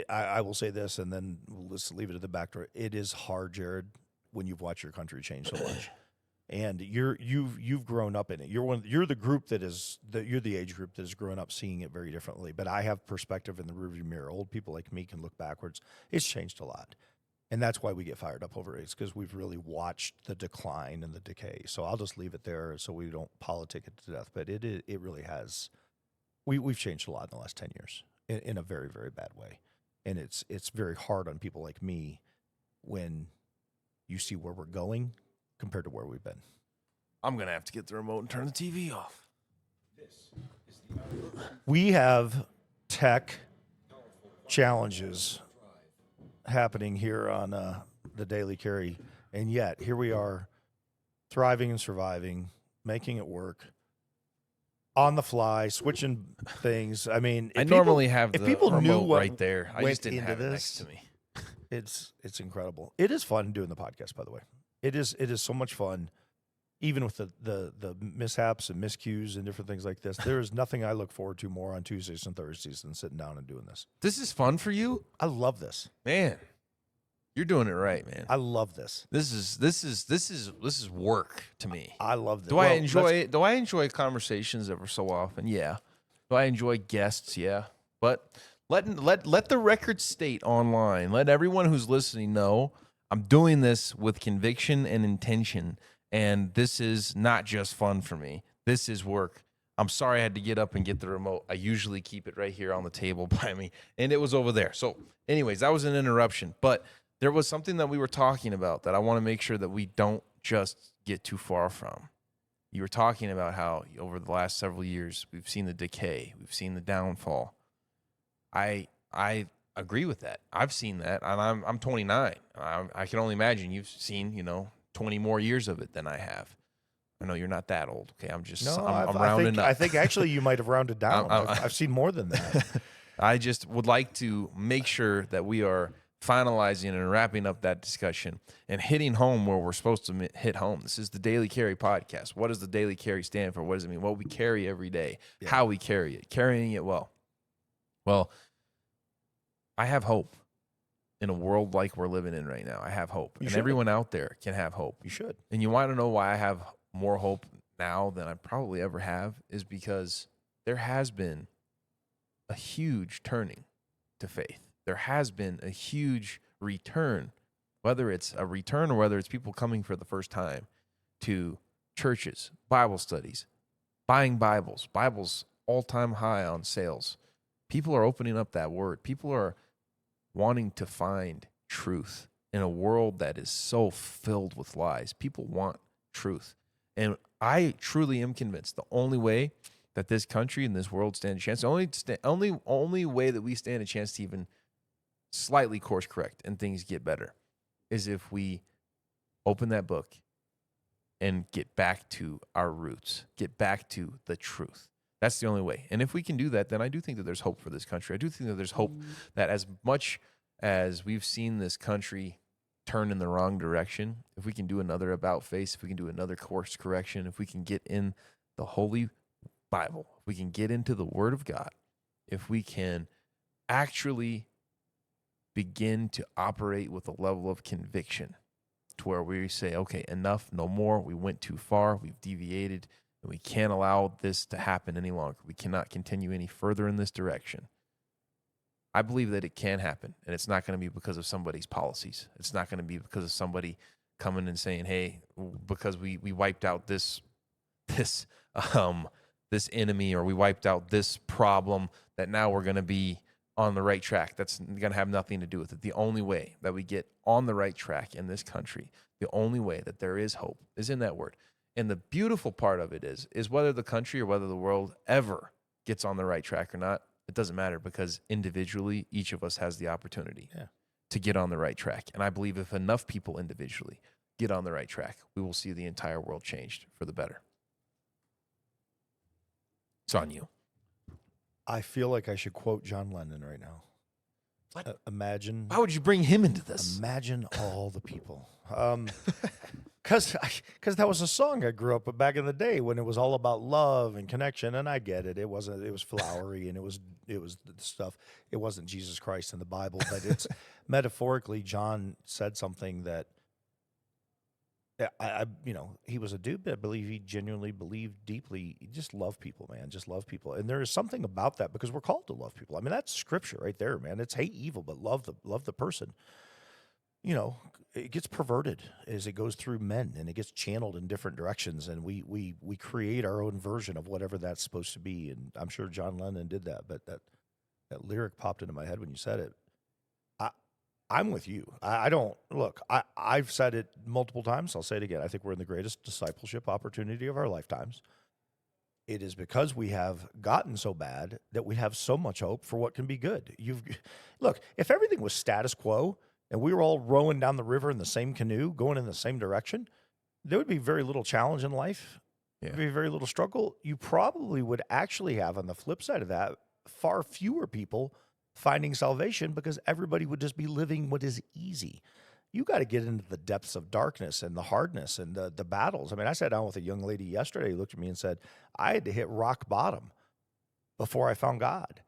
I will say this, and then we'll just leave it at the back door. It is hard, Jared, when you've watched your country change so much. And you've grown up in it. You're the group you're the age group that has grown up seeing it very differently. But I have perspective in the rearview mirror. Old people like me can look backwards. It's changed a lot, and that's why we get fired up over it. It's because we've really watched the decline and the decay. So I'll just leave it there so we don't politic it to death. But it really has. We've changed a lot in the last 10 years in a very, very bad way, and it's very hard on people like me when you see where we're going compared to where we've been. I'm going to have to get the remote and turn the TV off. We have tech challenges happening here on the Daily Carry, and yet here we are thriving and surviving, making it work, on the fly, switching things. I mean, I normally have the people knew remote what right there. I just didn't into have it this, next to me. It's incredible. It is fun doing the podcast, by the way. It is so much fun, even with the mishaps and miscues and different things like this. There is nothing I look forward to more on Tuesdays and Thursdays than sitting down and doing this. This is fun for you? I love this. Man, you're doing it right, man. I love this. This is work to me. I love this. Do I enjoy conversations ever so often? Yeah. Do I enjoy guests? Yeah. But let the record state online. Let everyone who's listening know I'm doing this with conviction and intention, and this is not just fun for me. This is work. I'm sorry I had to get up and get the remote. I usually keep it right here on the table by me, and it was over there. So anyways, that was an interruption, but there was something that we were talking about that I want to make sure that we don't just get too far from. You were talking about how over the last several years, we've seen the decay. We've seen the downfall. I agree with that. I've seen that, and I'm 29. I can only imagine you've seen 20 more years of it than I have. I know you're not that old. Okay, I'm just No, I'm I rounding think up. I think actually you might have rounded down. I've seen more than that. I just would like to make sure that we are finalizing and wrapping up that discussion and hitting home where we're supposed to hit home. This is the Daily Carry podcast. What does the Daily Carry stand for? What does it mean? What we carry every day, how we carry it, carrying it well. Well, I have hope in a world like we're living in right now. I have hope. And everyone out there can have hope. You should. And you want to know why I have more hope now than I probably ever have is because there has been a huge turning to faith. There has been a huge return, whether it's a return or whether it's people coming for the first time to churches, Bible studies, buying Bibles all-time high on sales. People are opening up that word. People are wanting to find truth in a world that is so filled with lies. People want truth. And I truly am convinced the only way that this country and this world stand a chance, the only way that we stand a chance to even slightly course correct and things get better is if we open that book and get back to our roots, get back to the truth. That's the only way. And if we can do that, then I do think that there's hope for this country. I do think that there's hope that as much as we've seen this country turn in the wrong direction, if we can do another about face, if we can do another course correction, if we can get in the Holy Bible, if we can get into the Word of God, if we can actually begin to operate with a level of conviction to where we say, okay, enough, no more. We went too far. We've deviated, and we can't allow this to happen any longer. We cannot continue any further in this direction. I believe that it can happen, and it's not going to be because of somebody's policies. It's not going to be because of somebody coming and saying, hey, because we wiped out this enemy, or we wiped out this problem, that now we're going to be on the right track. That's going to have nothing to do with it. The only way that we get on the right track in this country, the only way that there is hope is in that word. And the beautiful part of it is whether the country or whether the world ever gets on the right track or not, it doesn't matter, because individually, each of us has the opportunity to get on the right track. And I believe if enough people individually get on the right track, we will see the entire world changed for the better. It's on you. I feel like I should quote John Lennon right now. What? Imagine. Why would you bring him into this? Imagine all the people. Because that was a song I grew up with back in the day when it was all about love and connection, and I get it. It was flowery and it was the stuff. It wasn't Jesus Christ in the Bible, but it's metaphorically. John said something that he was a dude, but I believe he genuinely believed deeply. He just loved people, man. Just love people, and there is something about that because we're called to love people. I mean, that's scripture right there, man. It's hate evil, but love the person. It gets perverted as it goes through men, and it gets channeled in different directions, and we create our own version of whatever that's supposed to be. And I'm sure John Lennon did that, but that lyric popped into my head when you said it. I'm with you. I don't look. I've said it multiple times. I'll say it again. I think we're in the greatest discipleship opportunity of our lifetimes. It is because we have gotten so bad that we have so much hope for what can be good. Look, if everything was status quo and we were all rowing down the river in the same canoe, going in the same direction, there would be very little challenge in life. Yeah. There'd be very little struggle. You probably would actually have, on the flip side of that, far fewer people finding salvation because everybody would just be living what is easy. You got to get into the depths of darkness and the hardness and the battles. I mean, I sat down with a young lady yesterday who looked at me and said, I had to hit rock bottom before I found God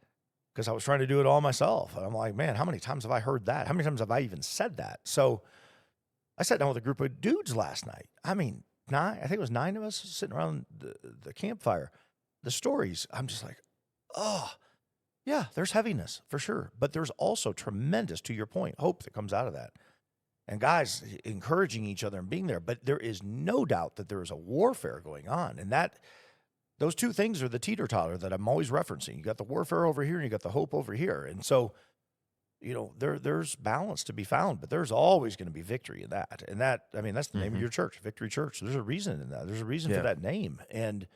because I was trying to do it all myself. And I'm like, man, how many times have I heard that? How many times have I even said that? So I sat down with a group of dudes last night. I mean, I think it was 9 of us sitting around the campfire. The stories, I'm just like, oh, yeah, there's heaviness for sure. But there's also tremendous, to your point, hope that comes out of that. And guys encouraging each other and being there. But there is no doubt that there is a warfare going on. And those two things are the teeter-totter that I'm always referencing. You got the warfare over here and you got the hope over here. And so there's balance to be found, but there's always going to be victory in that. And that, I mean, that's the name of your church, Victory Church. There's a reason in that. There's a reason for that name. And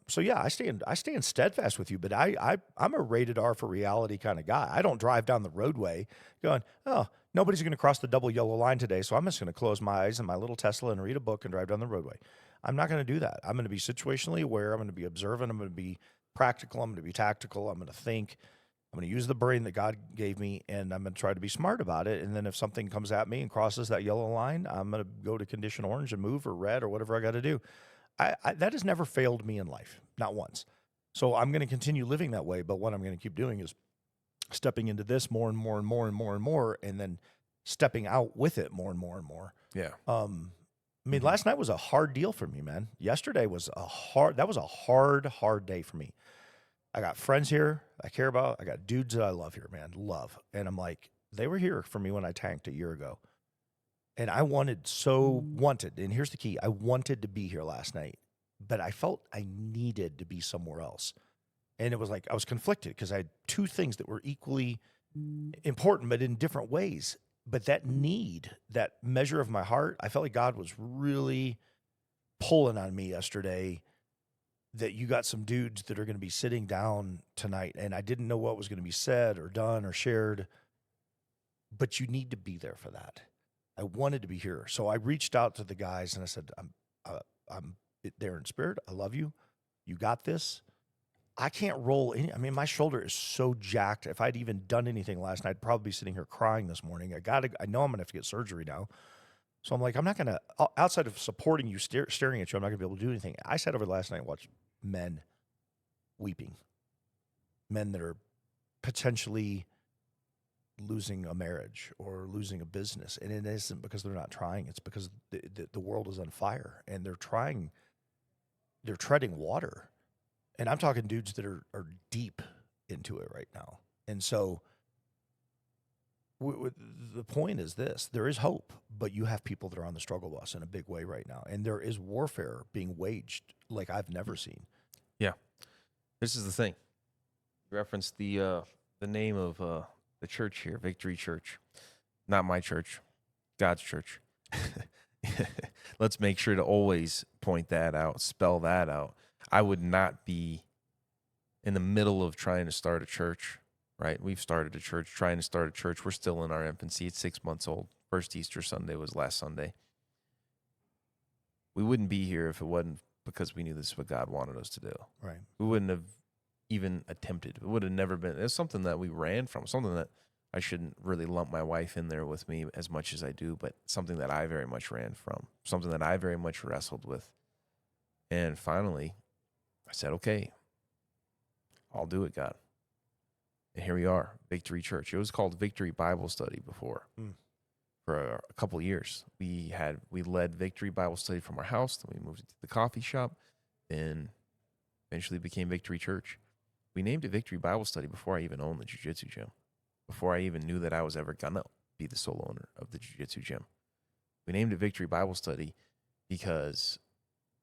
so yeah, I stand steadfast with you, but I'm a rated R for reality kind of guy. I don't drive down the roadway going, oh, nobody's going to cross the double yellow line today, so I'm just going to close my eyes in my little Tesla and read a book and drive down the roadway. I'm not going to do that. I'm going to be situationally aware. I'm going to be observant. I'm going to be practical. I'm going to be tactical. I'm going to think. I'm going to use the brain that God gave me, and I'm going to try to be smart about it. And then if something comes at me and crosses that yellow line, I'm going to go to condition orange and move, or red, or whatever I got to do. That has never failed me in life, not once. So I'm going to continue living that way. But what I'm going to keep doing is stepping into this more and more and more and more and more, and then stepping out with it more and more and more. Yeah. I mean, last night was a hard deal for me, man. Yesterday was a hard day for me. I got friends here I care about. I got dudes that I love here, man. Love. And I'm like, they were here for me when I tanked a year ago. And I wanted, and here's the key, I wanted to be here last night, but I felt I needed to be somewhere else. And it was like, I was conflicted because I had two things that were equally important, but in different ways. But that need, that measure of my heart, I felt like God was really pulling on me yesterday, that you got some dudes that are going to be sitting down tonight, and I didn't know what was going to be said or done or shared, but you need to be there for that. I wanted to be here. So I reached out to the guys and I said, I'm there in spirit. I love you. You got this. I can't roll any. I mean, my shoulder is so jacked. If I'd even done anything last night, I'd probably be sitting here crying this morning. I know I'm going to have to get surgery now. So I'm like, I'm not going to, outside of supporting you, staring at you, I'm not going to be able to do anything. I sat over last night and watched men weeping. Men that are potentially losing a marriage or losing a business. And it isn't because they're not trying. It's because the world is on fire and they're treading water. And I'm talking dudes that are deep into it right now. And so the point is this: there is hope, but you have people that are on the struggle bus in a big way right now. And there is warfare being waged like I've never seen. Yeah. This is the thing. You referenced the name of the church here, Victory Church. Not my church, God's church. Let's make sure to always point that out, spell that out. I would not be in the middle of trying to start a church, right? We've started a church, trying to start a church. We're still in our infancy. It's 6 months old. First Easter Sunday was last Sunday. We wouldn't be here if it wasn't because we knew this is what God wanted us to do. Right. We wouldn't have even attempted. It would have never been. It's something that we ran from, something that I shouldn't really lump my wife in there with me as much as I do, but something that I very much ran from, something that I very much wrestled with. And finally, I said, okay, I'll do it, God. And here we are, Victory Church. It was called Victory Bible Study before. For a couple of years. We led Victory Bible Study from our house, then we moved it to the coffee shop, then eventually became Victory Church. We named it Victory Bible Study before I even owned the jiu-jitsu gym, before I even knew that I was ever gonna be the sole owner of the jiu-jitsu gym. We named it Victory Bible Study because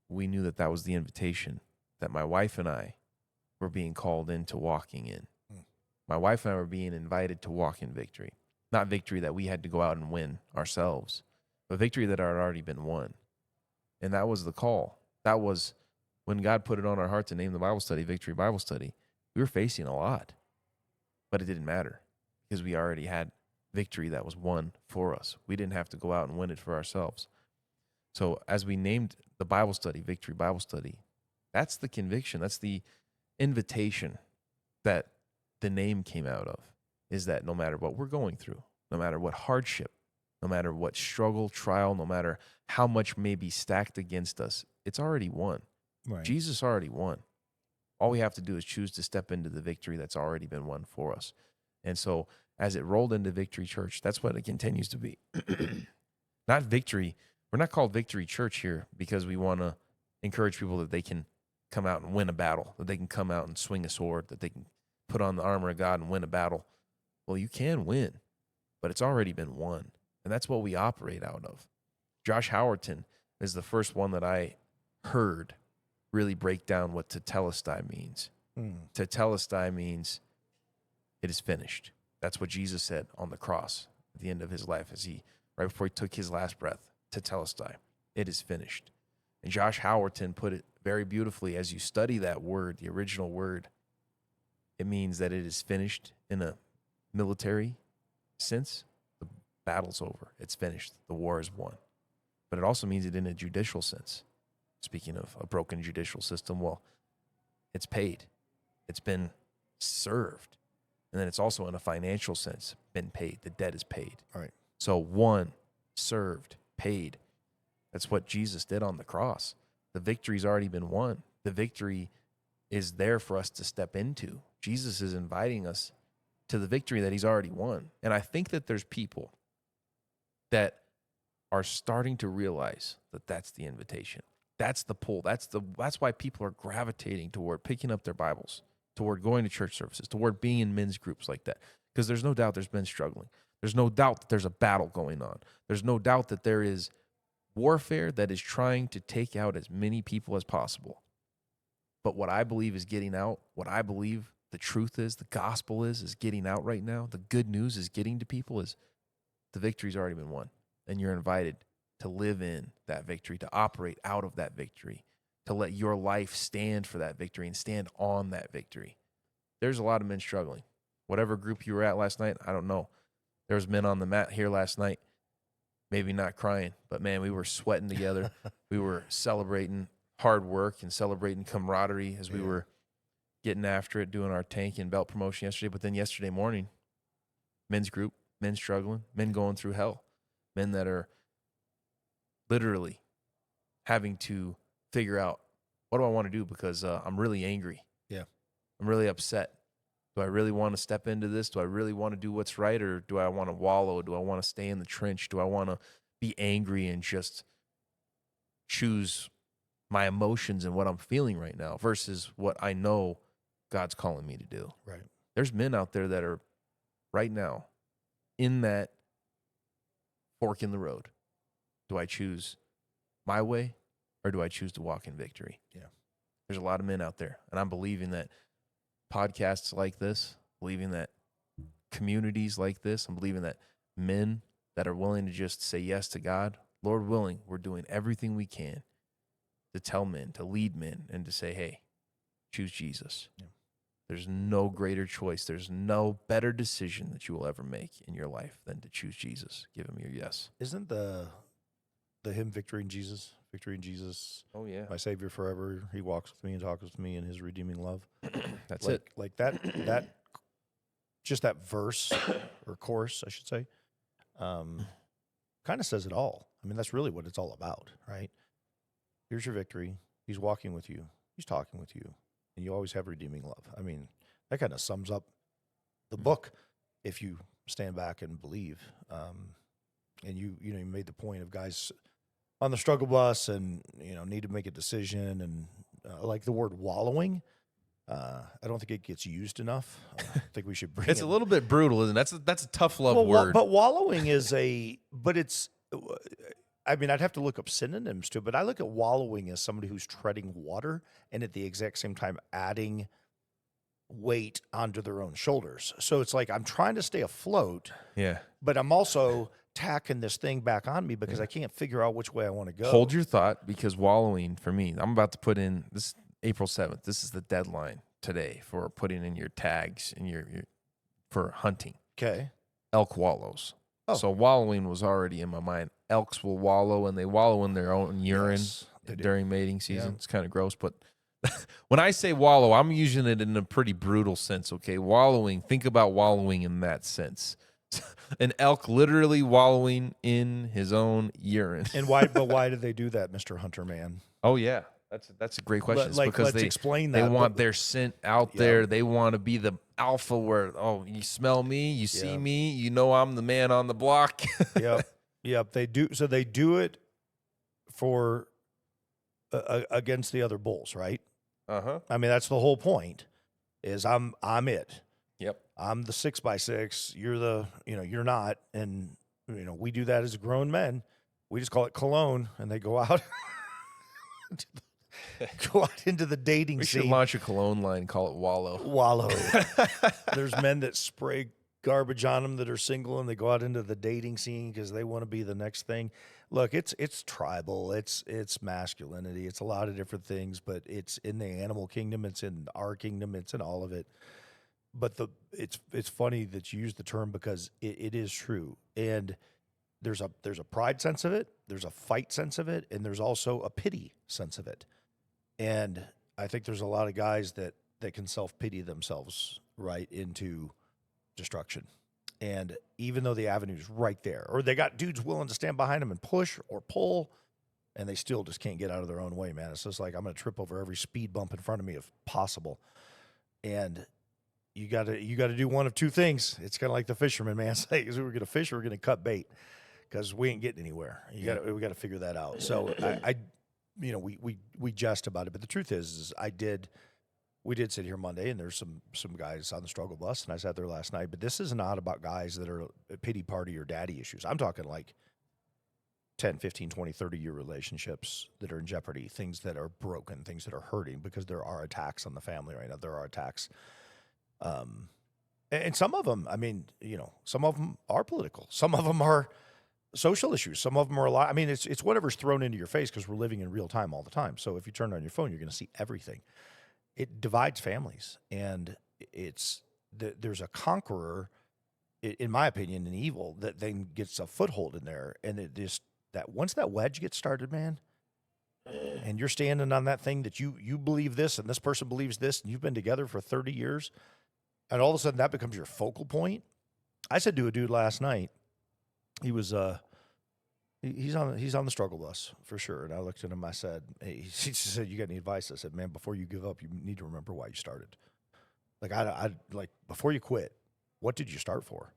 we knew that was the invitation that my wife and I were being called into walking in. My wife and I were being invited to walk in victory. Not victory that we had to go out and win ourselves, but victory that had already been won. And that was the call. That was when God put it on our heart to name the Bible study Victory Bible Study. We were facing a lot, but it didn't matter because we already had victory that was won for us. We didn't have to go out and win it for ourselves. So as we named the Bible study Victory Bible Study, that's the conviction. That's the invitation that the name came out of. Is that no matter what we're going through, no matter what hardship, no matter what struggle, trial, no matter how much may be stacked against us, it's already won. Right. Jesus already won. All we have to do is choose to step into the victory that's already been won for us. And so as it rolled into Victory Church, that's what it continues to be. Not victory. We're not called Victory Church here because we want to encourage people that they can come out and win a battle, that they can come out and swing a sword, that they can put on the armor of God and win a battle. Well, you can win, but it's already been won. And that's what we operate out of. Josh Howerton is the first one that I heard really break down what tetelestai means. Tetelestai means it is finished. That's what Jesus said on the cross at the end of his life, right before he took his last breath, tetelestai. It is finished. And Josh Howerton put it very beautifully. As you study that word, the original word, it means that it is finished in a military sense. The battle's over. It's finished. The war is won. But it also means it in a judicial sense. Speaking of a broken judicial system, well, it's paid. It's been served. And then it's also in a financial sense been paid. The debt is paid. All right. So won, served, paid. That's what Jesus did on the cross. The victory's already been won. The victory is there for us to step into. Jesus is inviting us to the victory that he's already won. And I think that there's people that are starting to realize that that's the invitation. That's the pull. That's why people are gravitating toward picking up their Bibles, toward going to church services, toward being in men's groups like that. Because there's no doubt there's men struggling. There's no doubt that there's a battle going on. There's no doubt that there is warfare that is trying to take out as many people as possible. But what I believe is getting out, what I believe the truth is, the gospel is getting out right now. The good news is getting to people is the victory's already been won. And you're invited to live in that victory, to operate out of that victory, to let your life stand for that victory and stand on that victory. There's a lot of men struggling. Whatever group you were at last night, I don't know. There was men on the mat here last night, maybe not crying, but man, we were sweating together. We were celebrating hard work and celebrating camaraderie as we were getting after it, doing our tank and belt promotion yesterday. But then yesterday morning, men's group, men struggling, men going through hell, men that are literally having to figure out, what do I want to do? Because I'm really angry. Yeah. I'm really upset. Do I really want to step into this? Do I really want to do what's right? Or do I want to wallow? Do I want to stay in the trench? Do I want to be angry and just choose my emotions and what I'm feeling right now versus what I know God's calling me to do? Right. There's men out there that are right now in that fork in the road. Do I choose my way or do I choose to walk in victory? Yeah. There's a lot of men out there, and I'm believing that podcasts like this, believing that communities like this, I'm believing that men that are willing to just say yes to God, Lord willing, we're doing everything we can to tell men, to lead men, and to say, hey, choose Jesus. Yeah. There's no greater choice. There's no better decision that you will ever make in your life than to choose Jesus. Give him your yes. Isn't the hymn Victory in Jesus? Victory in Jesus. Oh, yeah. My Savior forever. He walks with me and talks with me in his redeeming love. That's it. Like that, just that verse or chorus, I should say, kind of says it all. I mean, that's really what it's all about, right? Here's your victory. He's walking with you. He's talking with you. And you always have redeeming love. I mean, that kind of sums up the book if you stand back and believe. And you made the point of guys on the struggle bus and, need to make a decision. And like the word wallowing, I don't think it gets used enough. I think we should bring It's it. a little bit brutal, isn't it? That's a tough love Well, word. But wallowing is I'd have to look up synonyms to it, but I look at wallowing as somebody who's treading water and at the exact same time adding weight onto their own shoulders. So it's like I'm trying to stay afloat, yeah. but I'm also tacking this thing back on me because I can't figure out which way I want to go. Hold your thought, because wallowing for me, I'm about to put in this April 7th. This is the deadline today for putting in your tags and your for hunting. Okay. Elk wallows. Oh. So wallowing was already in my mind. Elks will wallow, and they wallow in their own urine Yes, they do. during mating season. Yeah. It's kind of gross, but when I say wallow, I'm using it in a pretty brutal sense, okay? Wallowing, think about wallowing in that sense. An elk literally wallowing in his own urine. And why do they do that, Mr. Hunter Man? Oh, yeah. That's a great question. It's because let's explain that. They want their scent out there. They want to be the alpha where, you smell me, you see me, you know I'm the man on the block. Yep. They do. So they do it for against the other bulls, right? Uh-huh. I mean, that's the whole point. Is I'm it. Yep. I'm the 6x6. You're the you're not, and we do that as grown men. We just call it cologne, and they go out. Go out into the dating We scene. should launch a cologne line, call it Wallow. Wallow. There's men that spray garbage on them that are single and they go out into the dating scene because they want to be the next thing. Look, it's tribal, it's masculinity, it's a lot of different things, but it's in the animal kingdom, it's in our kingdom, it's in all of it. But it's funny that you use the term because it is true, and there's a pride sense of it, there's a fight sense of it, and there's also a pity sense of it. And I think there's a lot of guys that can self-pity themselves right into destruction. And even though the avenue's right there, or they got dudes willing to stand behind them and push or pull, and they still just can't get out of their own way, man. It's just like, I'm going to trip over every speed bump in front of me if possible. And you got to do one of two things. It's kind of like the fisherman, man. Say, is we're going to fish or we're going to cut bait, because we ain't getting anywhere. We got to figure that out. So we jest about it, but the truth is we did sit here Monday, and there's some guys on the struggle bus, and I sat there last night. But this is not about guys that are pity party or daddy issues. I'm talking like 10, 15, 20, 30-year relationships that are in jeopardy, things that are broken, things that are hurting, because there are attacks on the family right now. There are attacks. And some of them, I mean, some of them are political. Some of them are social issues. Some of them are a lot. I mean, it's whatever's thrown into your face, because we're living in real time all the time. So if you turn on your phone, you're going to see everything. It divides families, and there's a conqueror, in my opinion, in evil that then gets a foothold in there, and it just that once that wedge gets started, man, and you're standing on that thing that you believe this and this person believes this, and you've been together for 30 years, and all of a sudden that becomes your focal point. I said to a dude last night, he was he's on the struggle bus for sure. And I looked at him. I said, hey, he said, "You got any advice?" I said, "Man, before you give up, you need to remember why you started. Like I like before you quit, what did you start for?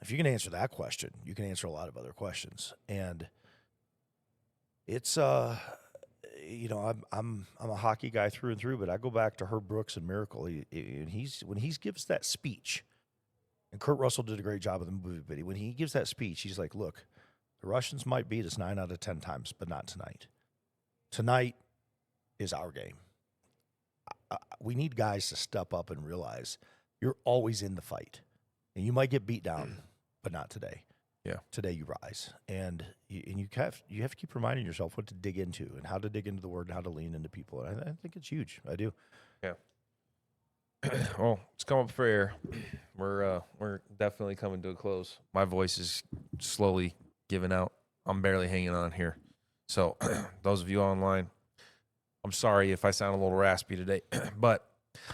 If you can answer that question, you can answer a lot of other questions." And it's I'm a hockey guy through and through, but I go back to Herb Brooks and Miracle. When he gives that speech, and Kurt Russell did a great job of the movie, but when he gives that speech, he's like, "Look, the Russians might beat us 9 out of 10 times, but not tonight. Tonight is our game." We need guys to step up and realize you're always in the fight, and you might get beat down, but not today. Yeah, today you rise, and you have to keep reminding yourself what to dig into and how to dig into the word and how to lean into people. And I think it's huge. I do. Yeah. Well, it's come up for air. We're definitely coming to a close. My voice is slowly giving out. I'm barely hanging on here. So those of you online, I'm sorry if I sound a little raspy today, but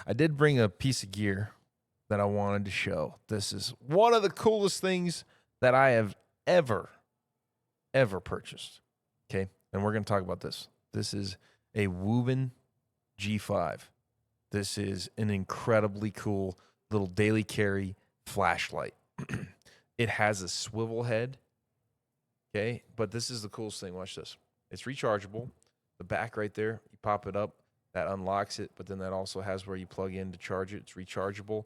I did bring a piece of gear that I wanted to show. This is one of the coolest things that I have ever purchased. Okay. And we're going to talk about this. This is a Wuben G5. This is an incredibly cool little daily carry flashlight. It has a swivel head. Okay, but this is the coolest thing. Watch this. It's rechargeable. The back right there, you pop it up, that unlocks it, but then that also has where you plug in to charge it. It's rechargeable.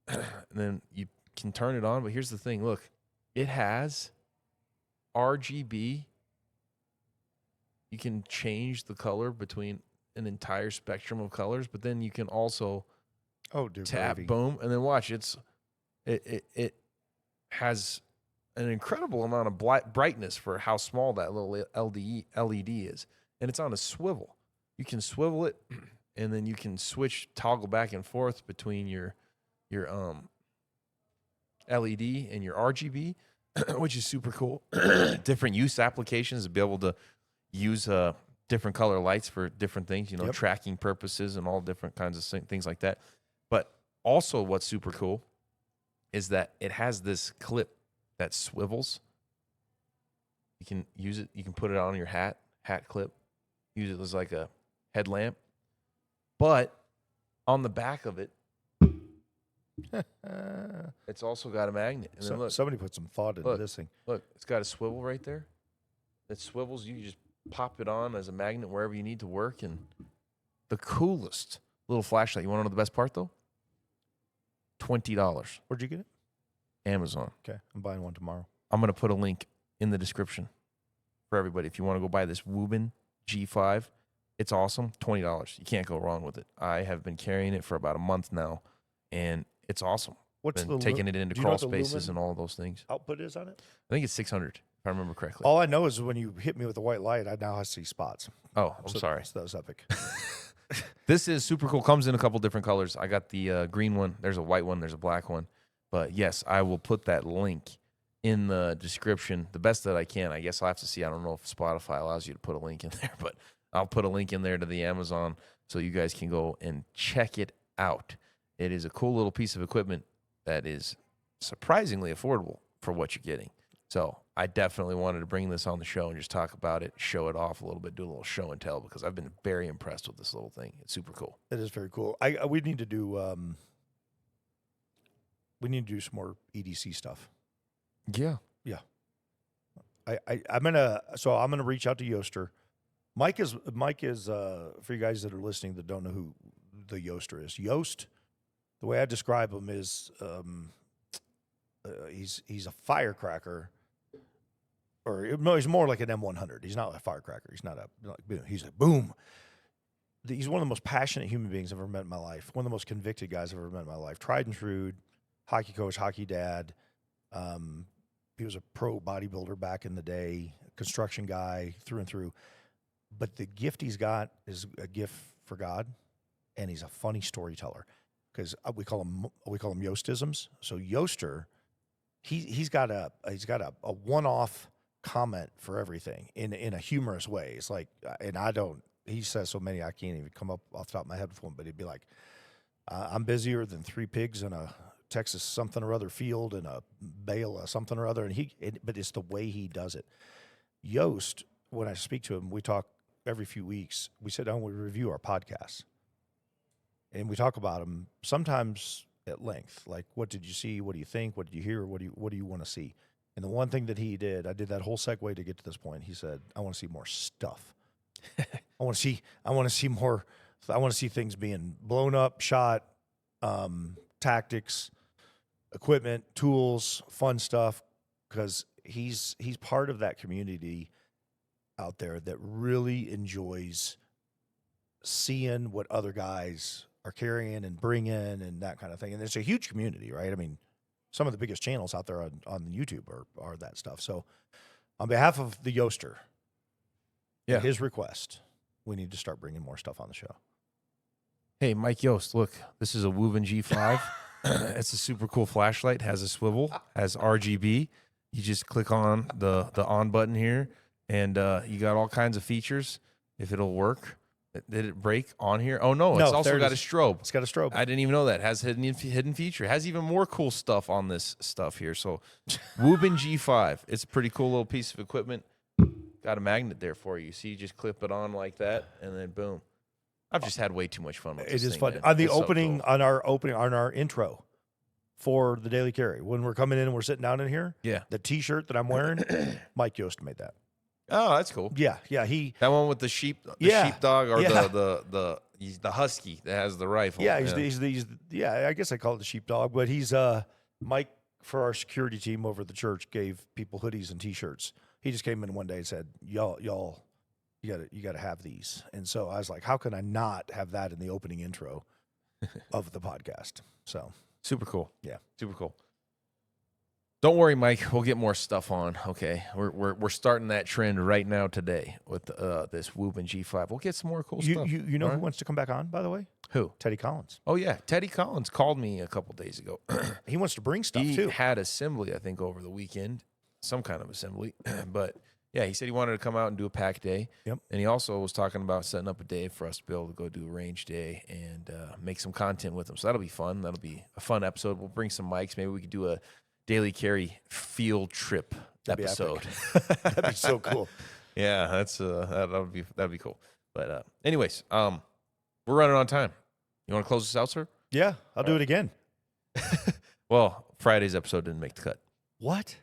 And then you can turn it on, but here's the thing. Look, it has RGB. You can change the color between an entire spectrum of colors, but then you can also tap, boom, and then watch. It has an incredible amount of brightness for how small that little LED is. And it's on a swivel. You can swivel it, and then you can toggle back and forth between your LED and your RGB, which is super cool. Different use applications to be able to use different color lights for different things, tracking purposes and all different kinds of things like that. But also what's super cool is that it has this clip that swivels. You can use it. You can put it on your hat clip. Use it as like a headlamp. But on the back of it, it's also got a magnet. And then look, somebody put some thought into this thing. Look, it's got a swivel right there. It swivels. You just pop it on as a magnet wherever you need to work. And the coolest little flashlight. You want to know the best part, though? $20. Where'd you get it? Amazon. Okay, I'm buying one tomorrow. I'm going to put a link in the description for everybody. If you want to go buy this Wuben G5, it's awesome. $20. You can't go wrong with it. I have been carrying it for about a month now, and it's awesome. What's and the taking it into do you know crawl what the spaces lumen and all those things. output is on it? I think it's 600, if I remember correctly. All I know is when you hit me with the white light, I now see spots. Oh, I'm sorry. So that was epic. This is super cool. Comes in a couple different colors. I got the green one. There's a white one. There's a black one. But yes, I will put that link in the description the best that I can. I guess I'll have to see. I don't know if Spotify allows you to put a link in there, but I'll put a link in there to the Amazon so you guys can go and check it out. It is a cool little piece of equipment that is surprisingly affordable for what you're getting. So I definitely wanted to bring this on the show and just talk about it, show it off a little bit, do a little show and tell, because I've been very impressed with this little thing. It's super cool. It is very cool. We need to do some more EDC stuff. Yeah. I'm gonna reach out to Yoaster. Mike is for you guys that are listening that don't know who the Yoaster is. Yoast, the way I describe him is he's a firecracker, or no, he's more like an M100. He's not a firecracker. He's not he's a boom. He's one of the most passionate human beings I've ever met in my life. One of the most convicted guys I've ever met in my life. Tried and true, hockey coach, hockey dad. He was a pro bodybuilder back in the day, construction guy through and through. But the gift he's got is a gift for God, and he's a funny storyteller. Because we call him Yoastisms. So Yoaster, he's got a one-off comment for everything in a humorous way. It's like, and he says so many I can't even come up off the top of my head with one, but he'd be like, I'm busier than 3 pigs in a Texas something or other field and a bale of something or other. But it's the way he does it. Yoast, when I speak to him, we talk every few weeks. We sit down, we review our podcasts. And we talk about them sometimes at length. Like, what did you see? What do you think? What did you hear? What do you want to see? And the one thing that he did, I did that whole segue to get to this point. He said, I want to see more stuff. I want to see more. I want to see things being blown up, shot, tactics, equipment, tools, fun stuff. Because he's part of that community out there that really enjoys seeing what other guys are carrying and bringing and that kind of thing. And it's a huge community, right? I mean, some of the biggest channels out there on YouTube are that stuff. So on behalf of the Yoaster, at his request, we need to start bringing more stuff on the show. Hey, Mike Yost, look, this is a Wuben G5. It's a super cool flashlight, has a swivel, has RGB. You just click on the on button here, and you got all kinds of features if it'll work. Did it break on here? Oh, no, it's also got a strobe. It's got a strobe. I didn't even know that. It has hidden feature. It has even more cool stuff on this stuff here. So Wuben G5. It's a pretty cool little piece of equipment. Got a magnet there for you. See, you just clip it on like that, and then boom. I've just had way too much fun with this thing. It is fun. Man. On the It's opening, so cool. on our intro for the Daily Carry, when we're coming in and we're sitting down in here, the T-shirt that I'm wearing, Mike Yost made that. Oh, that's cool. Yeah. That one with the sheepdog or the husky that has the rifle. Yeah, I guess I call it the sheepdog, but he's Mike for our security team over at the church gave people hoodies and T-shirts. He just came in one day and said, "Y'all, you got to have these." And so I was like, "How can I not have that in the opening intro of the podcast?" So super cool. Yeah, super cool. Don't worry, Mike. We'll get more stuff on. Okay, we're starting that trend right now today with this Wuben G5. We'll get some more cool stuff. You know who wants to come back on, by the way? Who? Teddy Collins. Oh yeah, Teddy Collins called me a couple days ago. He wants to bring stuff he too. He had assembly, I think, over the weekend, some kind of assembly. But yeah, he said he wanted to come out and do a pack day. Yep. And he also was talking about setting up a day for us to be able to go do a range day and make some content with him. So that'll be fun. That'll be a fun episode. We'll bring some mics. Maybe we could do a Daily Carry field trip episode. That'd be so cool. Yeah, that's that'd be cool. But anyways, we're running on time. You want to close this out, sir? Yeah, I'll do it again. Well, Friday's episode didn't make the cut. What?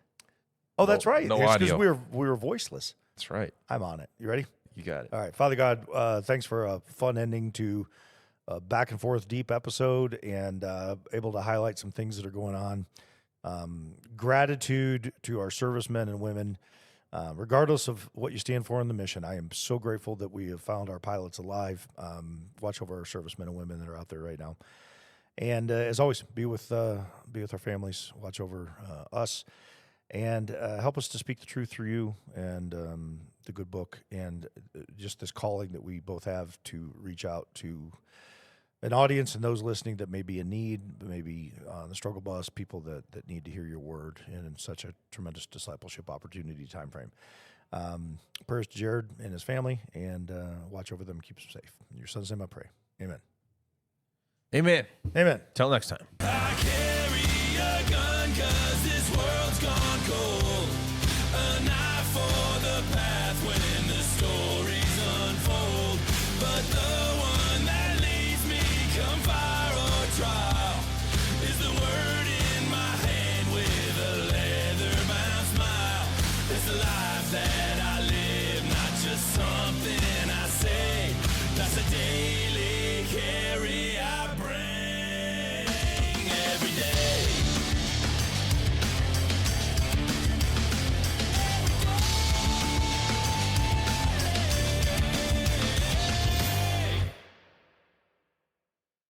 Oh, that's right. No it's audio. because we were voiceless. That's right. I'm on it. You ready? You got it. All right, Father God, thanks for a fun ending to a back and forth deep episode and able to highlight some things that are going on. Gratitude to our servicemen and women, regardless of what you stand for in the mission. I am so grateful that we have found our pilots alive. Watch over our servicemen and women that are out there right now. And as always, be with our families, watch over us, and help us to speak the truth through you and the good book, and just this calling that we both have to reach out to an audience and those listening that may be in need, maybe on the struggle bus, people that need to hear your word in such a tremendous discipleship opportunity time frame. Prayers to Jared and his family, and watch over them, keep them safe. In your son's name I pray. Amen. Amen. Amen. Till next time.